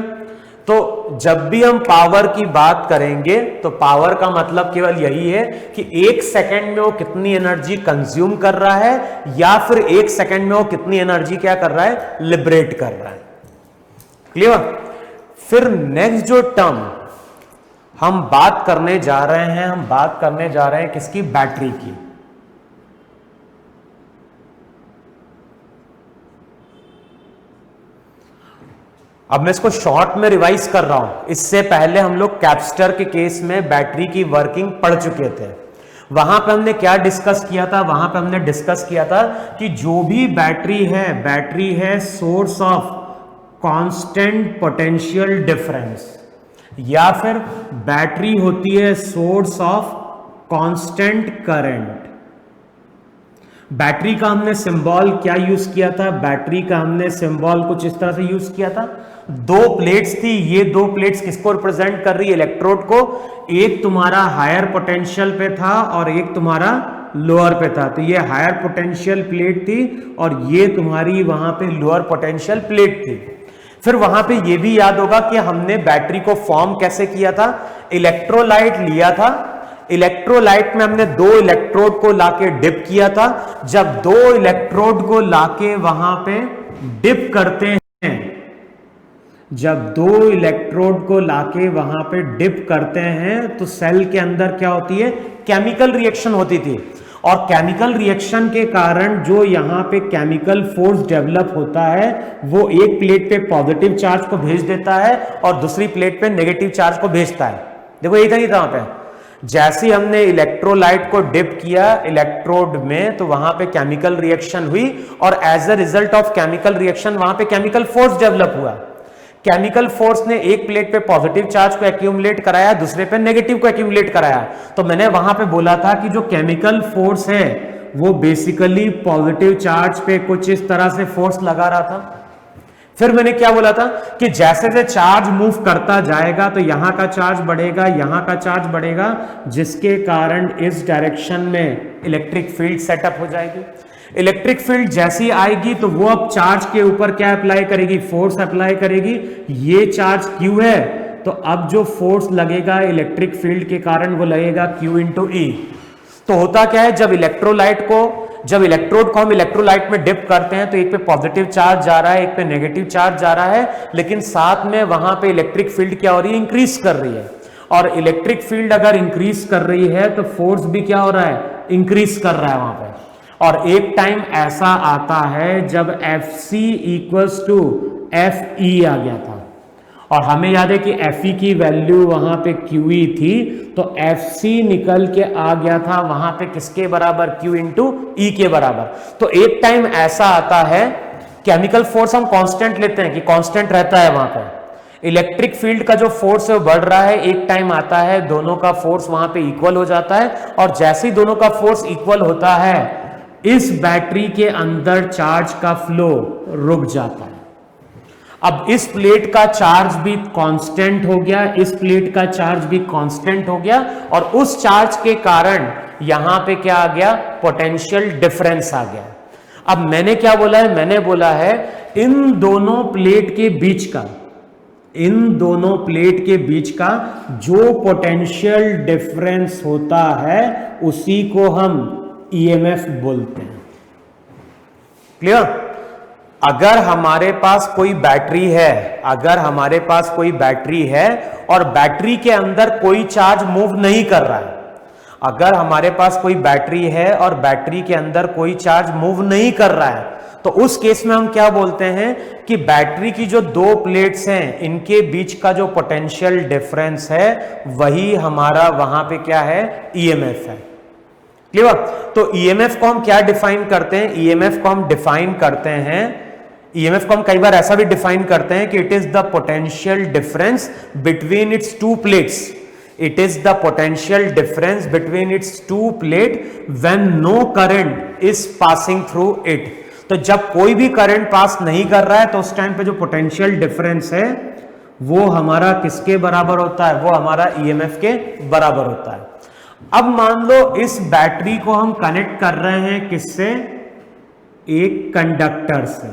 तो जब भी हम पावर की बात करेंगे तो पावर का मतलब केवल यही है कि एक सेकंड में वो कितनी एनर्जी कंज्यूम कर रहा है, या फिर एक सेकंड में वो कितनी एनर्जी क्या कर रहा है, लिबरेट कर रहा है। क्लियर। फिर नेक्स्ट जो टर्म हम बात करने जा रहे हैं, हम बात करने जा रहे हैं किसकी, बैटरी की। अब मैं इसको शॉर्ट में रिवाइज कर रहा हूं। इससे पहले हम लोग कैपेसिटर के केस में बैटरी की वर्किंग पढ़ चुके थे। वहां पे हमने क्या डिस्कस किया था, वहां पे हमने डिस्कस किया था कि जो भी बैटरी है source of constant potential difference. या फिर बैटरी होती है source of constant current. Battery का हमने सिंबल क्या यूज किया था? बैटरी का हमने सिंबल कुछ इस तरह से यूज किया था। दो प्लेट्स थी, ये दो प्लेट्स किसको रिप्रेजेंट कर रही है? इलेक्ट्रोड को। एक तुम्हारा हायर पोटेंशियल पे था और एक तुम्हारा लोअर पे था। तो ये हायर पोटेंशियल प्लेट थी और ये तुम्हारी वहां पे लोअर पोटेंशियल प्लेट थी। फिर वहां पे ये भी याद होगा कि हमने बैटरी को फॉर्म कैसे किया था? इलेक्ट्रोलाइट लिया था, इलेक्ट्रोलाइट में हमने दो इलेक्ट्रोड को लाके डिप किया था। जब दो इलेक्ट्रोड को लाके वहां पे डिप करते हैं, जब दो इलेक्ट्रोड को लाके वहां पे डिप करते हैं तो सेल के अंदर क्या होती है? केमिकल रिएक्शन होती थी। और केमिकल रिएक्शन के कारण जो यहां पे केमिकल फोर्स डेवलप होता है वो एक प्लेट पे पॉजिटिव चार्ज को भेज देता है और दूसरी प्लेट पे नेगेटिव चार्ज को भेजता है। देखो यही था, नहीं था वहां पे। जैसे हमने इलेक्ट्रोलाइट को डिप किया इलेक्ट्रोड में तो वहां पे केमिकल रिएक्शन हुई और as a result of chemical reaction वहां पे केमिकल फोर्स डेवलप हुआ। केमिकल फोर्स ने एक प्लेट पे पॉजिटिव चार्ज को एक्यूमुलेट कराया, दूसरे पे नेगेटिव को एक्यूमुलेट कराया। तो मैंने वहां पे बोला था कि जो केमिकल फोर्स है वो बेसिकली पॉजिटिव चार्ज पे कुछ इस तरह से फोर्स लगा रहा था। फिर मैंने क्या बोला था कि जैसे जैसे चार्ज मूव करता जाएगा तो यहां का चार्ज बढ़ेगा, यहां का चार्ज बढ़ेगा, जिसके कारण इस डायरेक्शन में इलेक्ट्रिक फील्ड सेटअप हो जाएगी। इलेक्ट्रिक फील्ड जैसी आएगी तो वो अब चार्ज के ऊपर क्या अप्लाई करेगी? फोर्स अप्लाई करेगी। ये चार्ज Q है तो अब जो फोर्स लगेगा इलेक्ट्रिक फील्ड के कारण वो लगेगा Q इंटू E। तो होता क्या है, जब इलेक्ट्रोड को हम इलेक्ट्रोलाइट में डिप करते हैं तो एक पे पॉजिटिव चार्ज जा रहा है, एक पे नेगेटिव चार्ज जा रहा है, लेकिन साथ में वहां पे इलेक्ट्रिक फील्ड क्या हो रही है? इंक्रीज कर रही है। और इलेक्ट्रिक फील्ड अगर इंक्रीज कर रही है तो फोर्स भी क्या हो रहा है? इंक्रीज कर रहा है वहां पे। और एक टाइम ऐसा आता है जब Fc इक्वल्स टू Fe आ गया था और हमें याद है कि Fe की वैल्यू वहां पे QE थी, तो Fc निकल के आ गया था वहां पे किसके बराबर? Q इंटू E के बराबर। तो एक टाइम ऐसा आता है, केमिकल फोर्स हम कांस्टेंट लेते हैं कि कांस्टेंट रहता है वहां पे, इलेक्ट्रिक फील्ड का जो फोर्स है वो बढ़ रहा है। एक टाइम आता है दोनों का फोर्स वहां पे इक्वल हो जाता है और जैसे ही दोनों का फोर्स इक्वल होता है इस बैटरी के अंदर चार्ज का फ्लो रुक जाता है। अब इस प्लेट का चार्ज भी कांस्टेंट हो गया, इस प्लेट का चार्ज भी कांस्टेंट हो गया और उस चार्ज के कारण यहां पे क्या आ गया? पोटेंशियल डिफरेंस आ गया। अब मैंने क्या बोला है? मैंने बोला है इन दोनों प्लेट के बीच का जो पोटेंशियल डिफरेंस होता है उसी को हम EMF बोलते हैं। क्लियर? अगर हमारे पास कोई बैटरी है और बैटरी के अंदर कोई चार्ज मूव नहीं कर रहा है, अगर हमारे पास कोई बैटरी है और बैटरी के अंदर कोई चार्ज मूव नहीं कर रहा है तो उस केस में हम क्या बोलते हैं कि बैटरी की जो दो प्लेट्स हैं इनके बीच का जो पोटेंशियल डिफरेंस है वही हमारा वहां पे क्या है? EMF है। क्लियर? तो EMF को हम क्या डिफाइन करते हैं? EMF को हम कई बार ऐसा भी डिफाइन करते हैं कि it is the potential difference between its two plates. It is the potential difference between its two plate when no current is passing through it. तो जब कोई भी करंट पास नहीं कर रहा है तो उस टाइम पे जो पोटेंशियल डिफरेंस है वो हमारा किसके बराबर होता है? वो हमारा EMF के बराबर होता है। अब मान लो इस बैटरी को हम कनेक्ट कर रहे हैं किससे? एक कंडक्टर से।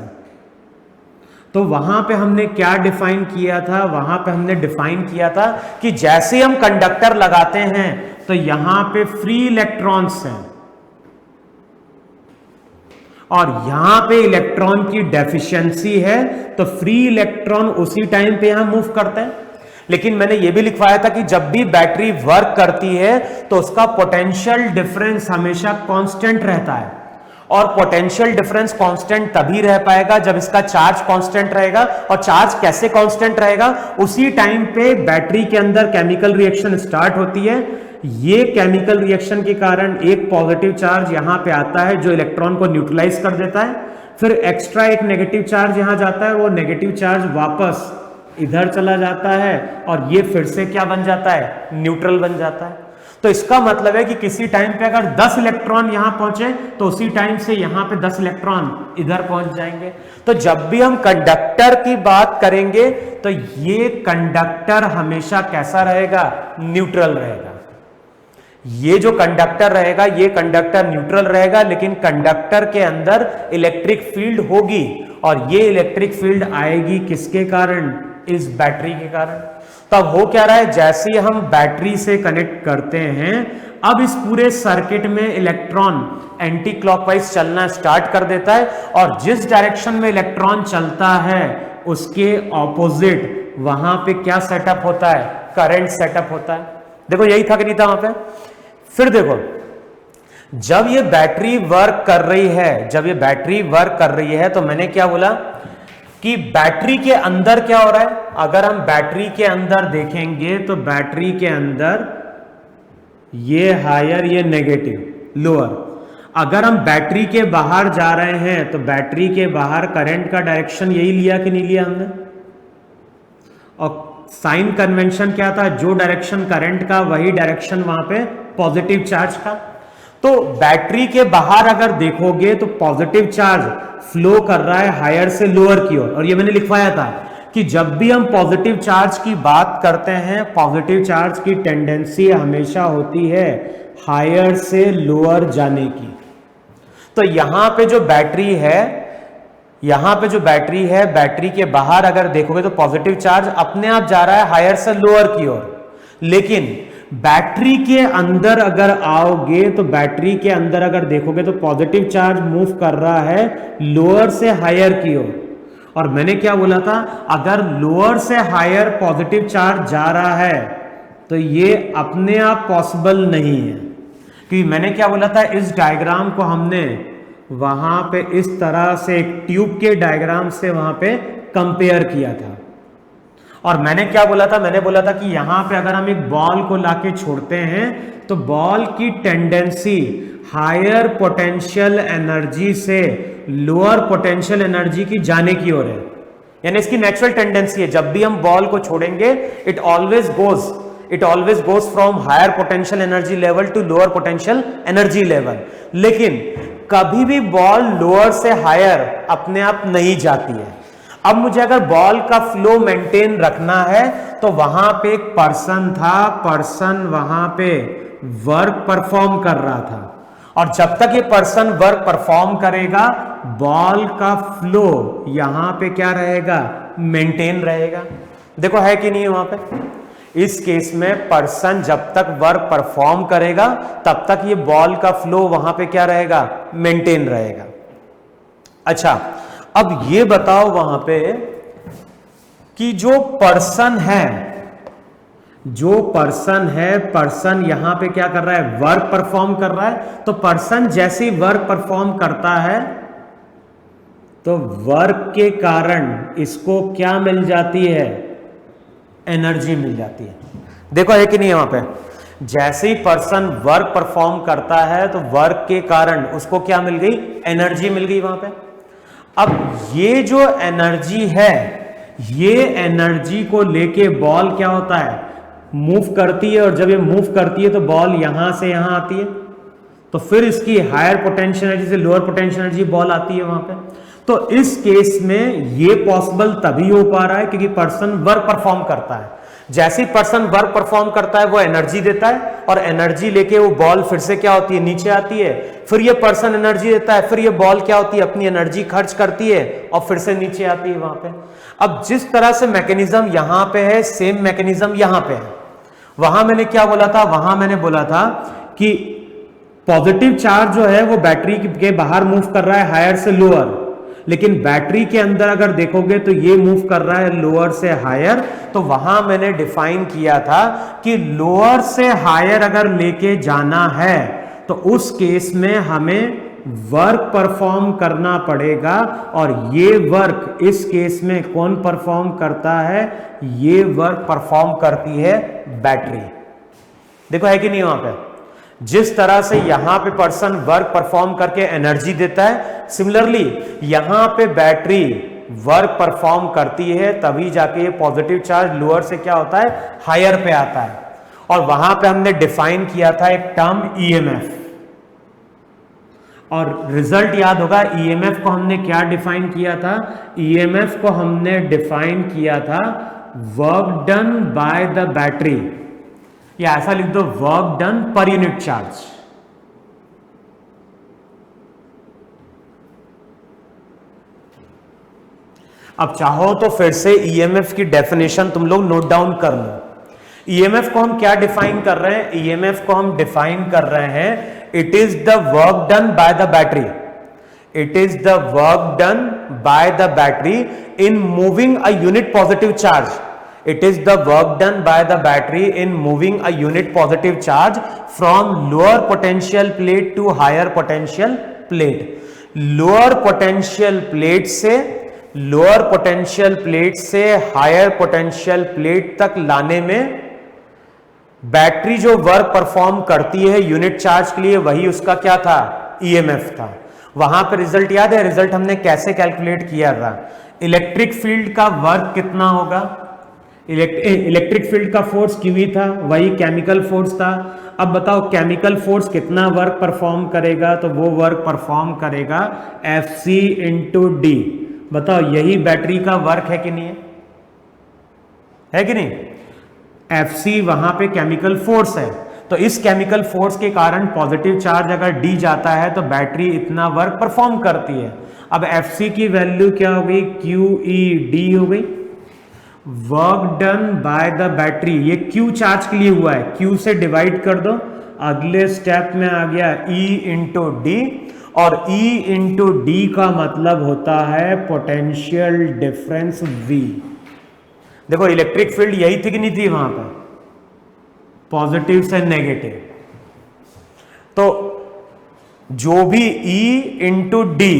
तो वहां पे हमने क्या डिफाइन किया था? वहां पे हमने डिफाइन किया था कि जैसे हम कंडक्टर लगाते हैं तो यहां पे फ्री इलेक्ट्रॉन्स हैं और यहां पे इलेक्ट्रॉन की डेफिशिएंसी है, तो फ्री इलेक्ट्रॉन उसी टाइम पे यहां मूव करते हैं। लेकिन मैंने यह भी लिखवाया था कि जब भी बैटरी वर्क करती है तो उसका पोटेंशियल डिफरेंस हमेशा कांस्टेंट रहता है और पोटेंशियल डिफरेंस कांस्टेंट तभी रह पाएगा जब इसका चार्ज कांस्टेंट रहेगा। और चार्ज कैसे कांस्टेंट रहेगा? उसी टाइम पे बैटरी के अंदर केमिकल रिएक्शन स्टार्ट होती है। ये केमिकल रिएक्शन के कारण एक पॉजिटिव चार्ज यहां पे आता है जो इलेक्ट्रॉन को न्यूट्रलाइज कर देता है, फिर एक्स्ट्रा एक नेगेटिव चार्ज यहां जाता है, वो नेगेटिव चार्ज वापस इधर चला जाता है और ये फिर से क्या बन जाता है, न्यूट्रल बन जाता है। तो इसका मतलब है कि किसी टाइम पे अगर 10 इलेक्ट्रॉन यहां पहुंचे तो उसी टाइम से यहां पे 10 इलेक्ट्रॉन इधर पहुंच जाएंगे। तो जब भी हम कंडक्टर की बात करेंगे तो ये कंडक्टर हमेशा कैसा रहेगा, न्यूट्रल रहेगा। ये जो कंडक्टर रहेगा ये कंडक्टर न्यूट्रल रहेगा, लेकिन कंडक्टर के अंदर इलेक्ट्रिक फील्ड होगी और ये इलेक्ट्रिक फील्ड आएगी किसके कारण, इस बैटरी के कारण। तब हो क्या रहा है, जैसे ही हम बैटरी से कनेक्ट करते हैं अब इस पूरे सर्किट में इलेक्ट्रॉन एंटी क्लॉकवाइज चलना स्टार्ट कर देता है और जिस डायरेक्शन में इलेक्ट्रॉन चलता है उसके ऑपोजिट वहां पे क्या सेटअप होता है, करंट सेटअप होता है। देखो यही था कि नहीं था वहां पे। फिर देखो जब ये बैटरी वर्क कर रही है, जब ये बैटरी वर्क कर रही है तो मैंने क्या बोला कि बैटरी के अंदर क्या हो रहा है। अगर हम बैटरी के अंदर देखेंगे तो बैटरी के अंदर ये हायर, ये नेगेटिव, लोअर। अगर हम बैटरी के बाहर जा रहे हैं तो बैटरी के बाहर करंट का डायरेक्शन यही लिया कि नहीं लिया हमने। और साइन कन्वेंशन क्या था, जो डायरेक्शन करंट का वही डायरेक्शन वहां पे पॉजिटिव चार्ज का। तो बैटरी के बाहर अगर देखोगे तो पॉजिटिव चार्ज फ्लो कर रहा है हायर से लोअर की ओर। और ये मैंने लिखवाया था कि जब भी हम पॉजिटिव चार्ज की बात करते हैं, पॉजिटिव चार्ज की टेंडेंसी हमेशा होती है हायर से लोअर जाने की। तो यहां पे जो बैटरी है, यहां पे जो बैटरी है, बैटरी के बाहर अगर देखोगे तो पॉजिटिव चार्ज अपने आप जा रहा है हायर से लोअर की ओर। लेकिन बैटरी के अंदर अगर आओगे तो बैटरी के अंदर अगर देखोगे तो पॉजिटिव चार्ज मूव कर रहा है लोअर से हायर की ओर। और मैंने क्या बोला था, अगर लोअर से हायर पॉजिटिव चार्ज जा रहा है तो ये अपने आप पॉसिबल नहीं है। क्योंकि मैंने क्या बोला था, इस डायग्राम को हमने वहां पे इस तरह से एक ट्यूब के डायग्राम से वहां पे कंपेयर किया था। और मैंने क्या बोला था, मैंने बोला था कि यहां पे अगर हम एक बॉल को लाके छोड़ते हैं तो बॉल की टेंडेंसी हायर पोटेंशियल एनर्जी से लोअर पोटेंशियल एनर्जी की जाने की ओर है। यानी इसकी नेचुरल टेंडेंसी है, जब भी हम बॉल को छोड़ेंगे it always goes from higher potential energy level to lower potential energy level. लेकिन कभी भी बॉल लोअर से हायर अपने आप नहीं जाती है। अब मुझे अगर बॉल का फ्लो मेंटेन रखना है तो वहां पे एक पर्सन था, पर्सन वहां पे वर्क परफॉर्म कर रहा था। और जब तक ये पर्सन वर्क परफॉर्म करेगा बॉल का फ्लो यहां पे क्या रहेगा, मेंटेन रहेगा। देखो है कि नहीं है वहां पे। इस केस में पर्सन जब तक वर्क परफॉर्म करेगा तब तक ये बॉल का फ्लो वहां पे क्या रहेगा, मेंटेन रहेगा। अच्छा अब ये बताओ वहां पे कि जो पर्सन है, पर्सन यहां पे क्या कर रहा है, वर्क परफॉर्म कर रहा है। तो पर्सन जैसे ही वर्क परफॉर्म करता है तो वर्क के कारण इसको क्या मिल जाती है, एनर्जी मिल जाती है। देखो है कि नहीं है वहां पे। जैसे ही पर्सन वर्क परफॉर्म करता है तो वर्क के कारण उसको क्या मिल गई, एनर्जी मिल गई वहां पे। अब ये जो एनर्जी है, ये एनर्जी को लेके बॉल क्या होता है, मूव करती है। और जब ये मूव करती है तो बॉल यहां से यहां आती है, तो फिर इसकी हायर पोटेंशियल एनर्जी से लोअर पोटेंशियल एनर्जी बॉल आती है वहां पे। तो इस केस में ये पॉसिबल तभी हो पा रहा है क्योंकि पर्सन वर्क परफॉर्म करता है। जैसे ही पर्सन वर्क परफॉर्म करता है वो एनर्जी देता है और एनर्जी लेके वो बॉल फिर से क्या होती है, नीचे आती है। फिर ये पर्सन एनर्जी देता है, फिर ये बॉल क्या होती है, अपनी एनर्जी खर्च करती है और फिर से नीचे आती है वहां पे। अब जिस तरह से मैकेनिज्म यहां पे है सेम मैकेनिज्म यहां पे है। वहां मैंने क्या बोला था, वहां मैंने बोला था कि पॉजिटिव चार्ज जो है वो बैटरी के बाहर मूव कर रहा है हायर से लोअर, लेकिन बैटरी के अंदर अगर देखोगे तो ये मूव कर रहा है लोअर से हायर। तो वहां मैंने डिफाइन किया था कि लोअर से हायर अगर लेके जाना है तो उस केस में हमें वर्क परफॉर्म करना पड़ेगा। और ये वर्क इस केस में कौन परफॉर्म करता है, ये वर्क परफॉर्म करती है बैटरी। देखो है कि नहीं वहां पे। जिस तरह से यहां पे पर्सन वर्क परफॉर्म करके एनर्जी देता है, सिमिलरली यहां पे बैटरी वर्क परफॉर्म करती है तभी जाके ये पॉजिटिव चार्ज लोअर से क्या होता है, हायर पे आता है। और वहां पे हमने डिफाइन किया था एक टर्म ईएमएफ, और रिजल्ट याद होगा ईएमएफ को हमने क्या डिफाइन किया था, ईएमएफ को हमने डिफाइन किया था work done by the battery, या ऐसा लिख दो work done per unit charge. अब चाहो तो फिर से ईएमएफ की डेफिनेशन तुम लोग नोट डाउन कर लो। ईएमएफ को हम क्या डिफाइन कर रहे हैं, ईएमएफ को हम डिफाइन कर रहे हैं it is the work done by the battery, it is the work done by the battery in moving a unit positive charge, it is the work done by the battery in moving a unit positive charge from lower potential plate to higher potential plate। lower potential plate से higher potential plate तक लाने में बैटरी जो वर्क परफॉर्म करती है यूनिट चार्ज के लिए, वही उसका क्या था, ईएमएफ था। वहां पर रिजल्ट याद है, रिजल्ट हमने कैसे कैलकुलेट किया था, इलेक्ट्रिक फील्ड का वर्क कितना होगा, इलेक्ट्रिक फील्ड का फोर्स क्यू था, वही केमिकल फोर्स था। अब बताओ केमिकल फोर्स कितना वर्क परफॉर्म करेगा, तो वो वर्क परफॉर्म करेगा Fc इंटू डी। बताओ यही बैटरी का वर्क है कि नहीं है कि नहीं, Fc वहां पे केमिकल फोर्स है, तो इस केमिकल फोर्स के कारण पॉजिटिव चार्ज अगर डी जाता है तो बैटरी इतना वर्क परफॉर्म करती है। अब Fc की वैल्यू क्या हो गई, QED हो गई, work done by the battery, ये Q चार्ज के लिए हुआ है, Q से डिवाइड कर दो, अगले स्टेप में आ गया E इंटू डी, और E इंटू डी का मतलब होता है पोटेंशियल डिफरेंस V। देखो इलेक्ट्रिक फील्ड यही थी कि नहीं थी वहां पर, पॉजिटिव से नेगेटिव, तो जो भी E इंटू डी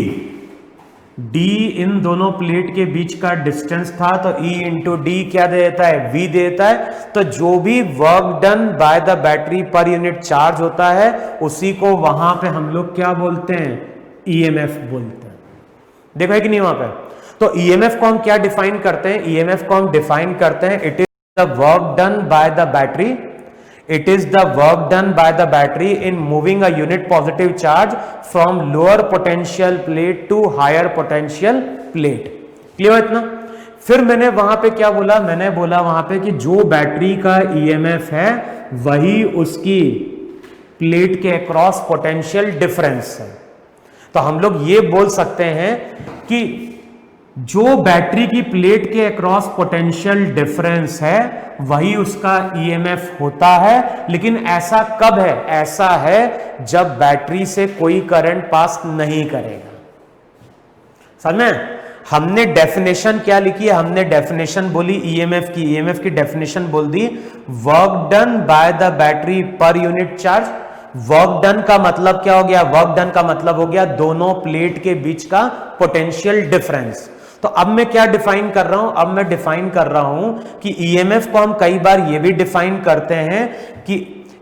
इन दोनों प्लेट के बीच का डिस्टेंस था, तो E इंटू डी क्या दे देता है, V देता है। तो जो भी work done by the battery per unit charge होता है उसी को वहां पे हम लोग क्या बोलते हैं, ईएमएफ बोलते हैं। देखो है कि नहीं वहां पे, तो ईएमएफ को हम क्या डिफाइन करते हैं, ईएमएफ को हम डिफाइन करते हैं it is the work done by the battery, it is the work done by the battery in moving a unit positive charge from lower potential plate to higher potential plate। Clear इतना। फिर मैंने वहां पे क्या बोला, मैंने बोला वहां पे कि जो बैटरी का ईएमएफ है वही उसकी प्लेट के अक्रॉस पोटेंशियल डिफरेंस है। तो हम लोग ये बोल सकते हैं कि जो बैटरी की प्लेट के अक्रॉस पोटेंशियल डिफरेंस है वही उसका ईएमएफ होता है। लेकिन ऐसा कब है, ऐसा है जब बैटरी से कोई करंट पास नहीं करेगा। समझ में, हमने डेफिनेशन क्या लिखी है, हमने डेफिनेशन बोली ईएमएफ की, ईएमएफ की डेफिनेशन बोल the work done by the battery per unit charge. Work done का मतलब क्या हो गया, वर्क डन का मतलब हो गया दोनों प्लेट के बीच का पोटेंशियल डिफरेंस। तो अब मैं क्या डिफाइन कर रहा हूं, अब मैं डिफाइन कर रहा हूं कि ईएमएफ को हम कई बार ये भी डिफाइन करते हैं कि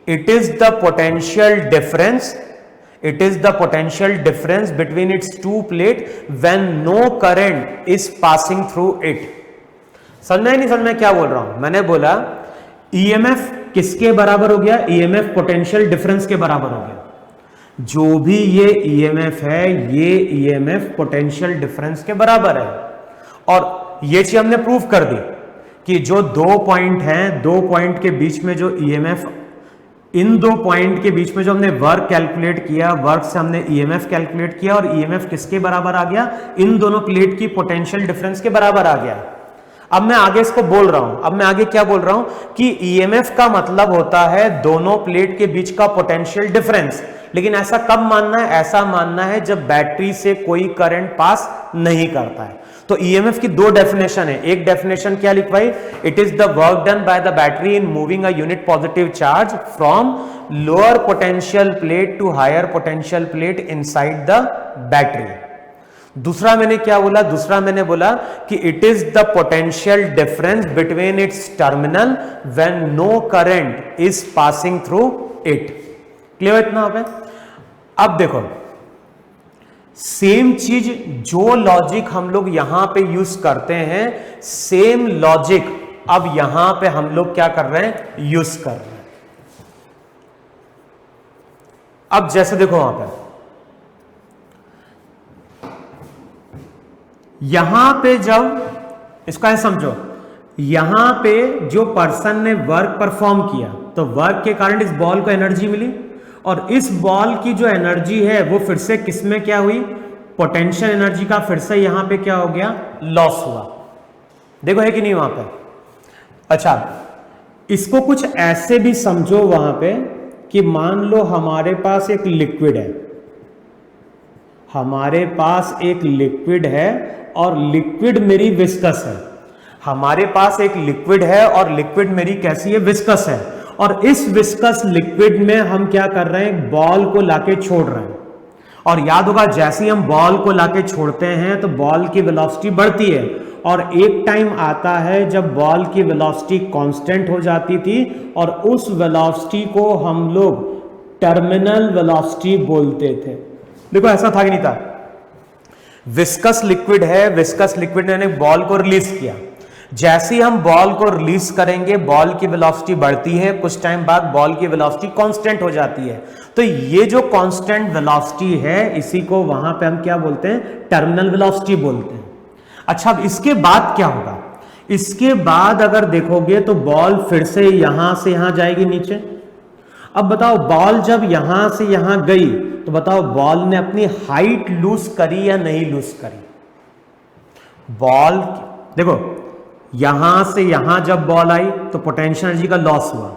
it is the potential difference, it is the potential difference between its two plate when no current is passing through it. समझ में नहीं, समझ में क्या बोल रहा हूं, मैंने बोला ईएमएफ किसके बराबर हो गया, ईएमएफ पोटेंशियल डिफरेंस के बराबर हो गया। जो भी ये ईएमएफ है ये ईएमएफ पोटेंशियल डिफरेंस के बराबर है। और ये चीज हमने प्रूव कर दी कि जो दो पॉइंट हैं, दो पॉइंट के बीच में जो ईएमएफ, इन दो पॉइंट के बीच में जो हमने वर्क कैलकुलेट किया, वर्क से हमने ईएमएफ कैलकुलेट किया और ईएमएफ किसके बराबर आ गया, इन दोनों प्लेट की पोटेंशियल डिफरेंस के बराबर आ गया। अब मैं आगे इसको बोल रहा हूं, अब मैं आगे क्या बोल रहा हूं कि ईएमएफ का मतलब होता है दोनों प्लेट के बीच का पोटेंशियल डिफरेंस। लेकिन ऐसा कब मानना है, ऐसा मानना है जब बैटरी से कोई करंट पास नहीं करता है। तो ईएमएफ की दो डेफिनेशन है, एक डेफिनेशन क्या लिखवाई, it is the work done by the battery in moving a unit positive charge from lower potential plate to higher potential plate inside the battery. दूसरा मैंने क्या बोला, दूसरा मैंने बोला कि it is the potential difference between its terminal when no current is passing through it. Clear इतना हो गया। अब देखो सेम चीज जो लॉजिक हम लोग यहां पे यूज करते हैं, सेम लॉजिक अब यहां पे हम लोग क्या कर रहे हैं, यूज कर रहे हैं। अब जैसे देखो वहां पे, यहां पे जब इसको ऐसे समझो, यहां पे जो पर्सन ने वर्क परफॉर्म किया तो वर्क के कारण इस बॉल को एनर्जी मिली, और इस बॉल की जो एनर्जी है वो फिर से किसमें क्या हुई, पोटेंशियल एनर्जी का फिर से यहां पे क्या हो गया, लॉस हुआ। देखो है कि नहीं वहां पे। अच्छा, इसको कुछ ऐसे भी समझो वहां पे कि मान लो हमारे पास एक लिक्विड है, हमारे पास एक लिक्विड है और लिक्विड मेरी विस्कस है। हमारे पास एक लिक्विड है और लिक्विड मेरी कैसी है, विस्कस है। और इस विस्कस लिक्विड में हम क्या कर रहे हैं, बॉल को लाके छोड़ रहे हैं। और याद होगा जैसे ही हम बॉल को लाके छोड़ते हैं तो बॉल की वेलोसिटी बढ़ती है, और एक टाइम आता है जब बॉल की वेलोसिटी कांस्टेंट हो जाती थी, और उस वेलोसिटी को हम लोग टर्मिनल वेलोसिटी बोलते थे। देखो ऐसा था कि नहीं था, विस्कस लिक्विड है, विस्कस लिक्विड ने बॉल को रिलीज किया, जैसे ही हम बॉल को रिलीज करेंगे बॉल की वेलोसिटी बढ़ती है, कुछ टाइम बाद बॉल की वेलोसिटी कांस्टेंट हो जाती है। तो ये जो कांस्टेंट वेलोसिटी है इसी को वहां पे हम क्या बोलते हैं, टर्मिनल वेलोसिटी बोलते हैं। अच्छा, अब इसके बाद क्या होगा, इसके बाद अगर देखोगे तो बॉल फिर से यहां जाएगी नीचे। अब बताओ बॉल जब यहां से यहां गई तो बताओ बॉल ने अपनी हाइट लूज करी या नहीं लूज करी। बॉल देखो यहां से यहां जब बॉल आई तो पोटेंशियल एनर्जी का लॉस हुआ।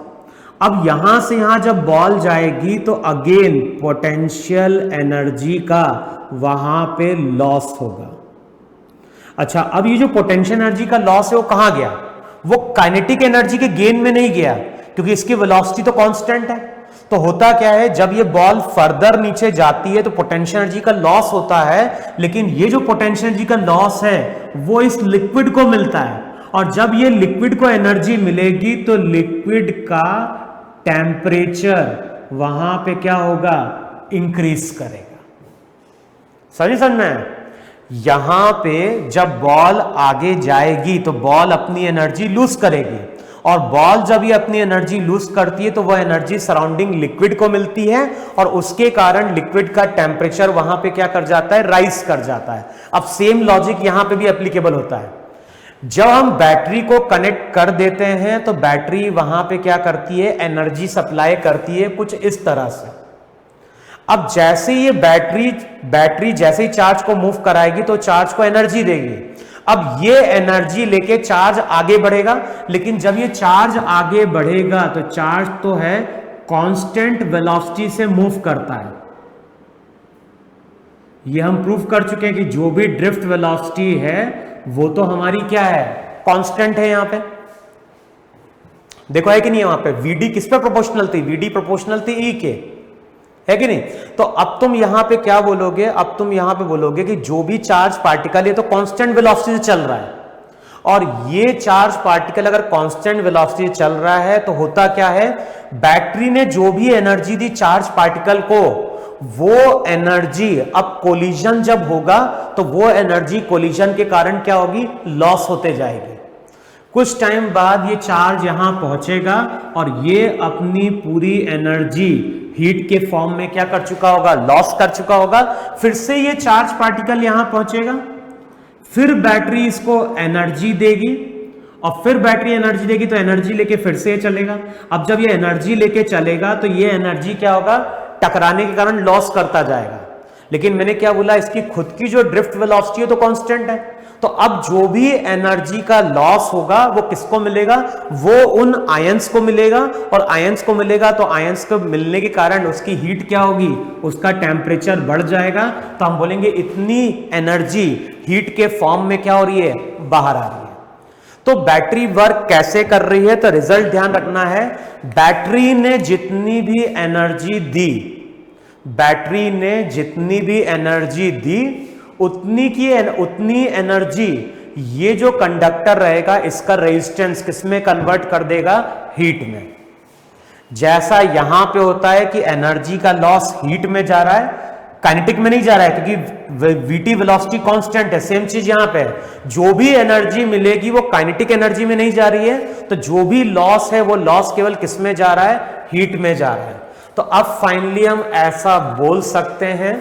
अब यहां से यहां जब बॉल जाएगी तो अगेन पोटेंशियल एनर्जी का वहां पे लॉस होगा। अच्छा, अब ये जो पोटेंशियल एनर्जी का लॉस है वो कहां गया, वो काइनेटिक एनर्जी के गेन में नहीं गया, क्योंकि इसकी वेलोसिटी तो कांस्टेंट है। तो होता क्या है, जब ये बॉल फर्दर नीचे जाती है तो पोटेंशियल एनर्जी का लॉस होता है, लेकिन ये जो पोटेंशियल एनर्जी का लॉस है वो इस लिक्विड को मिलता है, और जब ये लिक्विड को एनर्जी मिलेगी तो लिक्विड का टेम्परेचर वहां पे क्या होगा, इंक्रीज करेगा। समझ में, यहां पे जब बॉल आगे जाएगी तो बॉल अपनी एनर्जी लूज करेगी, और बॉल जब ये अपनी एनर्जी लूज करती है तो वह एनर्जी सराउंडिंग लिक्विड को मिलती है, और उसके कारण लिक्विड का टेम्परेचर वहां पे क्या कर जाता है, राइज कर जाता है। अब सेम लॉजिक यहां पे भी एप्लीकेबल होता है। जब हम बैटरी को कनेक्ट कर देते हैं तो बैटरी वहां पे क्या करती है, एनर्जी सप्लाई करती है कुछ इस तरह से। अब जैसे ये बैटरी जैसे ही चार्ज को मूव कराएगी तो चार्ज को एनर्जी देगी। अब ये एनर्जी लेके चार्ज आगे बढ़ेगा, लेकिन जब ये चार्ज आगे बढ़ेगा तो चार्ज तो है कांस्टेंट वेलोसिटी से मूव करता है। ये हम प्रूव कर चुके हैं कि जो भी ड्रिफ्ट वेलोसिटी है वो तो हमारी क्या है, कांस्टेंट है। यहां पे देखो है कि नहीं, वहां पे वीडी किस पे प्रोपोर्शनल थी, वीडी प्रोपोर्शनल थी ई के, है कि नहीं। तो अब तुम यहां पे क्या बोलोगे, अब तुम यहां पे बोलोगे कि जो भी चार्ज पार्टिकल है तो कांस्टेंट वेलोसिटी से चल रहा है, और ये चार्ज पार्टिकल अगर कांस्टेंट वेलोसिटी से चल रहा है तो होता क्या है, बैटरी ने जो भी एनर्जी दी चार्ज पार्टिकल को, वो एनर्जी अब कोलिजन जब होगा तो वो एनर्जी कोलिजन के कारण क्या होगी, लॉस होते जाएगी। कुछ टाइम बाद ये चार्ज यहां पहुंचेगा और ये अपनी पूरी एनर्जी हीट के फॉर्म में क्या कर चुका होगा, लॉस कर चुका होगा। फिर से ये चार्ज पार्टिकल यहां पहुंचेगा, फिर बैटरी इसको एनर्जी देगी, और फिर बैटरी एनर्जी देगी तो एनर्जी लेके फिर से चलेगा। अब जब ये एनर्जी लेके चलेगा तो ये एनर्जी क्या होगा, टकराने के कारण लॉस करता जाएगा। लेकिन मैंने क्या बोला, इसकी खुद की जो ड्रिफ्ट वेलोसिटी है तो कांस्टेंट है। तो अब जो भी एनर्जी का लॉस होगा वो किसको मिलेगा, वो उन आयंस को मिलेगा, और आयंस को मिलेगा तो आयंस को मिलने के कारण उसकी हीट क्या होगी, उसका टेम्परेचर बढ़ जाएगा। तो हम बोलेंगे इतनी एनर्जी हीट के फॉर्म में क्या हो रही है, बाहर आ रही है। तो बैटरी वर्क कैसे कर रही है, तो रिजल्ट ध्यान रखना है, बैटरी ने जितनी भी एनर्जी दी, बैटरी ने जितनी भी एनर्जी दी उतनी एनर्जी ये जो कंडक्टर रहेगा इसका रेजिस्टेंस किसमें कन्वर्ट कर देगा, हीट में। जैसा यहां पे होता है कि एनर्जी का लॉस हीट में जा रहा है, काइनेटिक में नहीं जा रहा है क्योंकि वीटी वेलोसिटी कांस्टेंट है। सेम चीज यहां पे है, जो भी एनर्जी मिलेगी वो काइनेटिक एनर्जी में नहीं जा रही है, तो जो भी लॉस है वो लॉस केवल किस में जा रहा है, हीट में जा रहा है। तो अब फाइनली हम ऐसा बोल सकते हैं,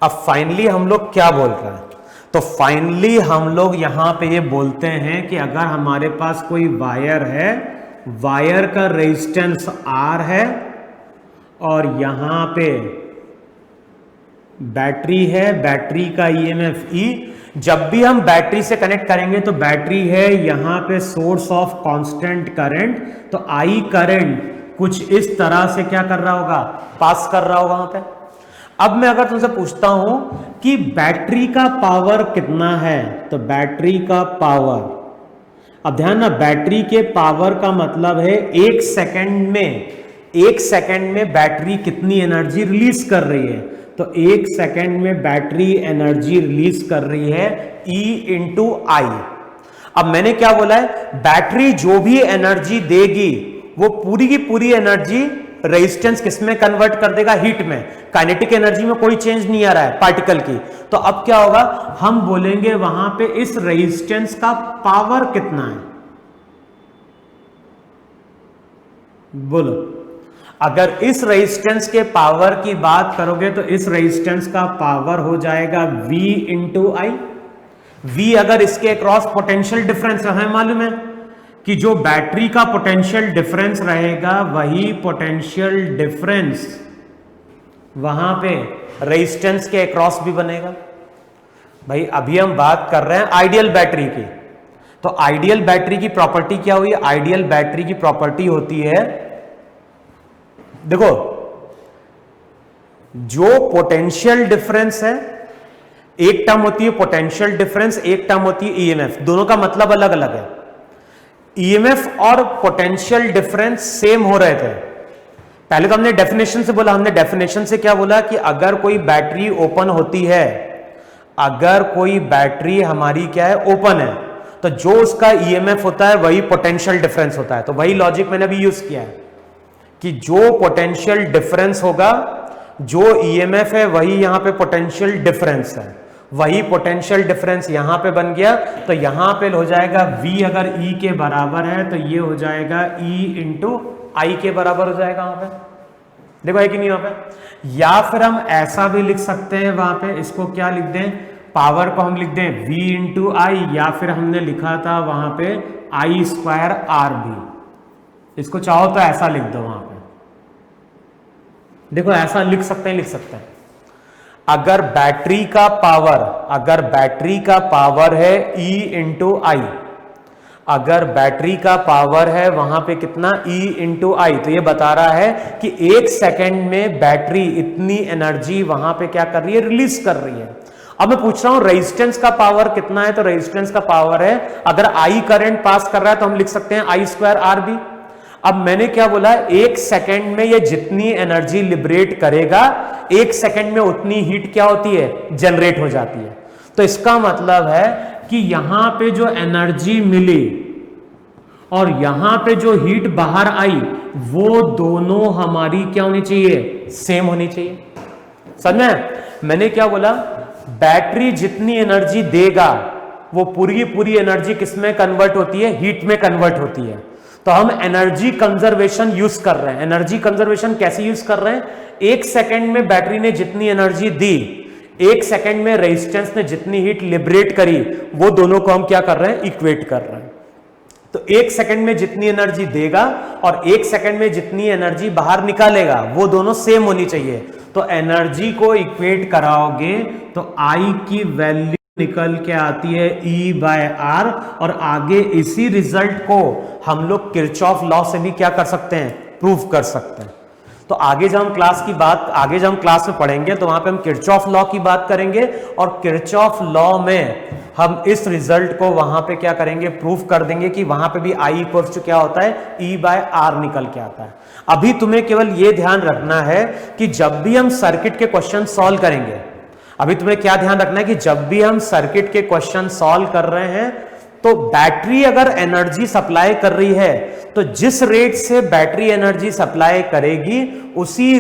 अब फाइनली हम लोग क्या बोल रहे हैं, तो फाइनली हम लोग यहां पे ये बोलते हैं कि अगर हमारे पास कोई वायर है, वायर का रेजिस्टेंस R है और यहां पे बैटरी है, बैटरी का EMF E, जब भी हम बैटरी से कनेक्ट करेंगे तो बैटरी है यहां पे सोर्स ऑफ कांस्टेंट करंट, तो I करंट कुछ इस तरह से क्या कर रहा होगा, पास कर रहा होगा वहां पे। अब मैं अगर तुमसे पूछता हूं कि बैटरी का पावर कितना है, तो बैटरी का पावर, अब ध्यान ना, बैटरी के पावर का मतलब है एक सेकंड में बैटरी कितनी एनर्जी रिलीज कर रही है, तो एक सेकंड में बैटरी एनर्जी रिलीज कर रही है E इंटू आई। अब मैंने क्या बोला है, बैटरी जो भी एनर्जी देगी वो पूरी की पूरी एनर्जी रेजिस्टेंस किस में कन्वर्ट कर देगा, हीट में। काइनेटिक एनर्जी में कोई चेंज नहीं आ रहा है पार्टिकल की, तो अब क्या होगा, हम बोलेंगे वहां पे इस रेजिस्टेंस का पावर कितना है, बोलो। अगर इस रेजिस्टेंस के पावर की बात करोगे तो इस रेजिस्टेंस का पावर हो जाएगा V इंटू आई। V अगर इसके अक्रॉस पोटेंशियल डिफरेंस है, हमें मालूम है कि जो बैटरी का पोटेंशियल डिफरेंस रहेगा वही पोटेंशियल डिफरेंस वहां पे रेजिस्टेंस के अक्रॉस भी बनेगा। भाई अभी हम बात कर रहे हैं आइडियल बैटरी की, तो आइडियल बैटरी की प्रॉपर्टी क्या हुई, आइडियल बैटरी की प्रॉपर्टी होती है, देखो जो पोटेंशियल डिफरेंस है, एक टर्म होती है पोटेंशियल डिफरेंस, एक टर्म होती है ईएमएफ, दोनों का मतलब अलग अलग है। ईएमएफ और पोटेंशियल डिफरेंस सेम हो रहे थे। पहले तो हमने डेफिनेशन से बोला, हमने डेफिनेशन से क्या बोला कि अगर कोई बैटरी ओपन होती है, अगर कोई बैटरी हमारी क्या है, ओपन है, तो जो उसका ईएमएफ होता है वही पोटेंशियल डिफरेंस होता है। तो वही लॉजिक मैंने अभी यूज किया है कि जो पोटेंशियल डिफरेंस होगा, जो ईएमएफ है वही यहां पे पोटेंशियल डिफरेंस है, वही पोटेंशियल डिफरेंस यहां पे बन गया। तो यहां पे हो जाएगा V अगर E के बराबर है तो ये हो जाएगा E इंटू आई के बराबर हो जाएगा वहां पे, देखो है कि नहीं वहां पे। या फिर हम ऐसा भी लिख सकते हैं वहां पे, इसको क्या लिख दें, पावर को हम लिख दें V इंटू आई, या फिर हमने लिखा था वहां पे I स्क्वायर RB, इसको चाहो तो ऐसा लिख दो वहां पे, देखो ऐसा लिख सकते हैं, लिख सकते हैं। अगर बैटरी का पावर, अगर बैटरी का पावर है E इंटू आई, अगर बैटरी का पावर है वहां पे कितना E इंटू आई, तो ये बता रहा है कि एक सेकंड में बैटरी इतनी एनर्जी वहां पे क्या कर रही है, रिलीज कर रही है। अब मैं पूछ रहा हूं रेजिस्टेंस का पावर कितना है, तो रेजिस्टेंस का पावर है, अगर I करंट पास कर रहा है तो हम लिख सकते हैं I स्क्वायर RB। अब मैंने क्या बोला, एक सेकंड में ये जितनी एनर्जी लिबरेट करेगा, एक सेकंड में उतनी हीट क्या होती है, जनरेट हो जाती है। तो इसका मतलब है कि यहां पे जो एनर्जी मिली और यहां पे जो हीट बाहर आई, वो दोनों हमारी क्या होनी चाहिए, सेम होनी चाहिए। समझ में मैंने क्या बोला, बैटरी जितनी एनर्जी देगा वो पूरी एनर्जी किस में कन्वर्ट होती है, हीट में कन्वर्ट होती है। तो हम एनर्जी कंजर्वेशन यूज कर रहे हैं। एनर्जी कंजर्वेशन कैसे यूज कर रहे हैं, एक सेकंड में बैटरी ने जितनी एनर्जी दी, एक सेकंड में रेजिस्टेंस ने जितनी हीट लिबरेट करी, वो दोनों को हम क्या कर रहे हैं, इक्वेट कर रहे हैं। तो एक सेकंड में जितनी एनर्जी देगा और एक सेकंड में जितनी एनर्जी बाहर निकालेगा, वो दोनों सेम होनी चाहिए। तो एनर्जी को इक्वेट कराओगे तो आई की वैल्यू निकल के आती है E बाय आर, और आगे इसी रिजल्ट को हम लोग किरचॉफ लॉ से भी क्या कर सकते हैं, प्रूव कर सकते हैं। तो आगे जब हम आगे जब हम क्लास में पढ़ेंगे तो वहां पे हम किरचॉफ लॉ की बात करेंगे, और किरचॉफ लॉ में हम इस रिजल्ट को वहां पे क्या करेंगे, प्रूव कर देंगे कि वहां पे भी I इक्वल्स टू क्या होता है, E बाय आर निकल के आता है। अभी तुम्हें केवल यह ध्यान रखना है कि जब भी हम सर्किट के क्वेश्चन सॉल्व करेंगे, अभी तुम्हें क्या ध्यान रखना है कि जब भी हम सर्किट के क्वेश्चन सॉल्व कर रहे हैं तो बैटरी अगर एनर्जी सप्लाई कर रही है तो जिस रेट से बैटरी एनर्जी सप्लाई करेगी उसी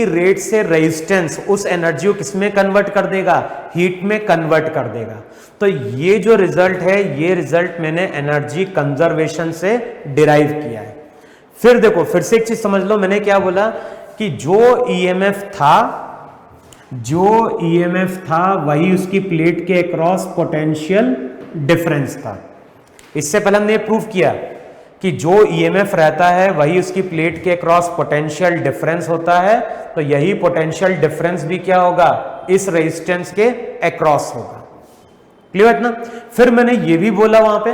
रेट से रेजिस्टेंस उस एनर्जी को किसमें कन्वर्ट कर देगा, हीट में कन्वर्ट कर देगा। तो ये जो रिजल्ट है, ये रिजल्ट मैंने एनर्जी कंजर्वेशन से डिराइव किया है। फिर देखो, फिर से एक चीज समझ लो, मैंने क्या बोला कि जो ईएमएफ था वही उसकी प्लेट के अक्रॉस पोटेंशियल डिफरेंस था। इससे पहले हमने प्रूव किया कि जो ईएमएफ रहता है वही उसकी प्लेट के अक्रॉस पोटेंशियल डिफरेंस होता है, तो यही पोटेंशियल डिफरेंस भी क्या होगा, इस रेजिस्टेंस के अक्रॉस होगा। क्लियर है ना। फिर मैंने ये भी बोला वहां पे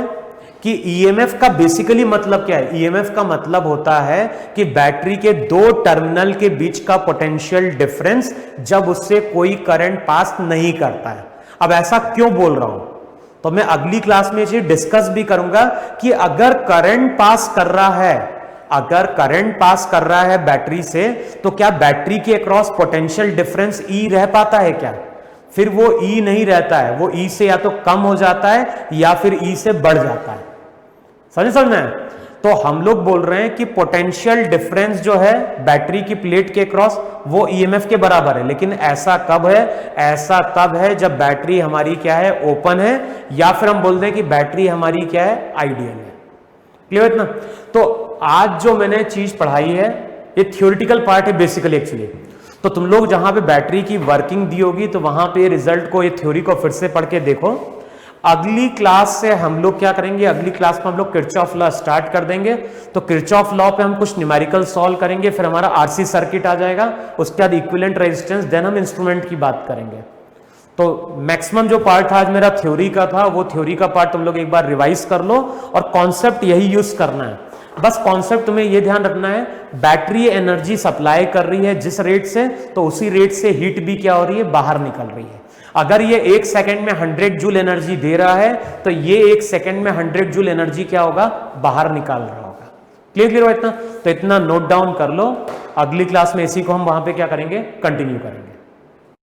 कि ईएमएफ का बेसिकली मतलब क्या है। ईएमएफ का मतलब होता है कि बैटरी के दो टर्मिनल के बीच का पोटेंशियल डिफरेंस जब उससे कोई करंट पास नहीं करता है। अब ऐसा क्यों बोल रहा हूं, तो मैं अगली क्लास में ये डिस्कस भी करूंगा कि अगर करंट पास कर रहा है बैटरी से, तो क्या बैटरी के अक्रॉस पोटेंशियल डिफरेंस ई रह पाता है क्या? फिर वो ई नहीं रहता है, वो ई से या तो कम हो जाता है या फिर ई से बढ़ जाता है। समझ में? तो हम लोग बोल रहे हैं कि पोटेंशियल डिफरेंस जो है बैटरी की प्लेट के क्रॉस वो ईएमएफ के बराबर है। लेकिन ऐसा कब है? ऐसा तब है जब बैटरी हमारी क्या है, ओपन है, या फिर हम बोल दें कि बैटरी हमारी क्या है, आइडियल है। क्लियर है ना। तो आज जो मैंने चीज पढ़ाई है ये थ्योरेटिकल पार्ट है बेसिकली एक्चुअली। तो तुम लोग जहां पे बैटरी की वर्किंग दी होगी तो वहां पे रिजल्ट को, ये थ्योरी को फिर से पढ़ के देखो। अगली क्लास से हम लोग क्या करेंगे, अगली क्लास में हम लोग किरचॉफ लॉ स्टार्ट कर देंगे। तो किरचॉफ लॉ पे हम कुछ न्यूमेरिकल सॉल्व करेंगे, फिर हमारा आरसी सर्किट आ जाएगा, उसके बाद इक्विवेलेंट रेजिस्टेंस, देन हम इंस्ट्रूमेंट की बात करेंगे। तो मैक्सिमम जो पार्ट आज मेरा थ्योरी का था, वो थ्योरी का पार्ट तुम लोग एक बार रिवाइज कर लो और कॉन्सेप्ट यही यूज करना है। बस कॉन्सेप्ट तुम्हें ये ध्यान रखना है, बैटरी एनर्जी सप्लाई कर रही है जिस रेट से, तो उसी रेट से हीट भी क्या हो रही है, बाहर निकल रही है। अगर ये 1 सेकंड में 100 जूल एनर्जी दे रहा है तो ये 1 सेकंड में 100 जूल एनर्जी क्या होगा, बाहर निकाल रहा होगा। क्लियर हो इतना? तो इतना नोट डाउन कर लो। अगली क्लास में इसी को हम वहां पे क्या करेंगे, कंटिन्यू करेंगे।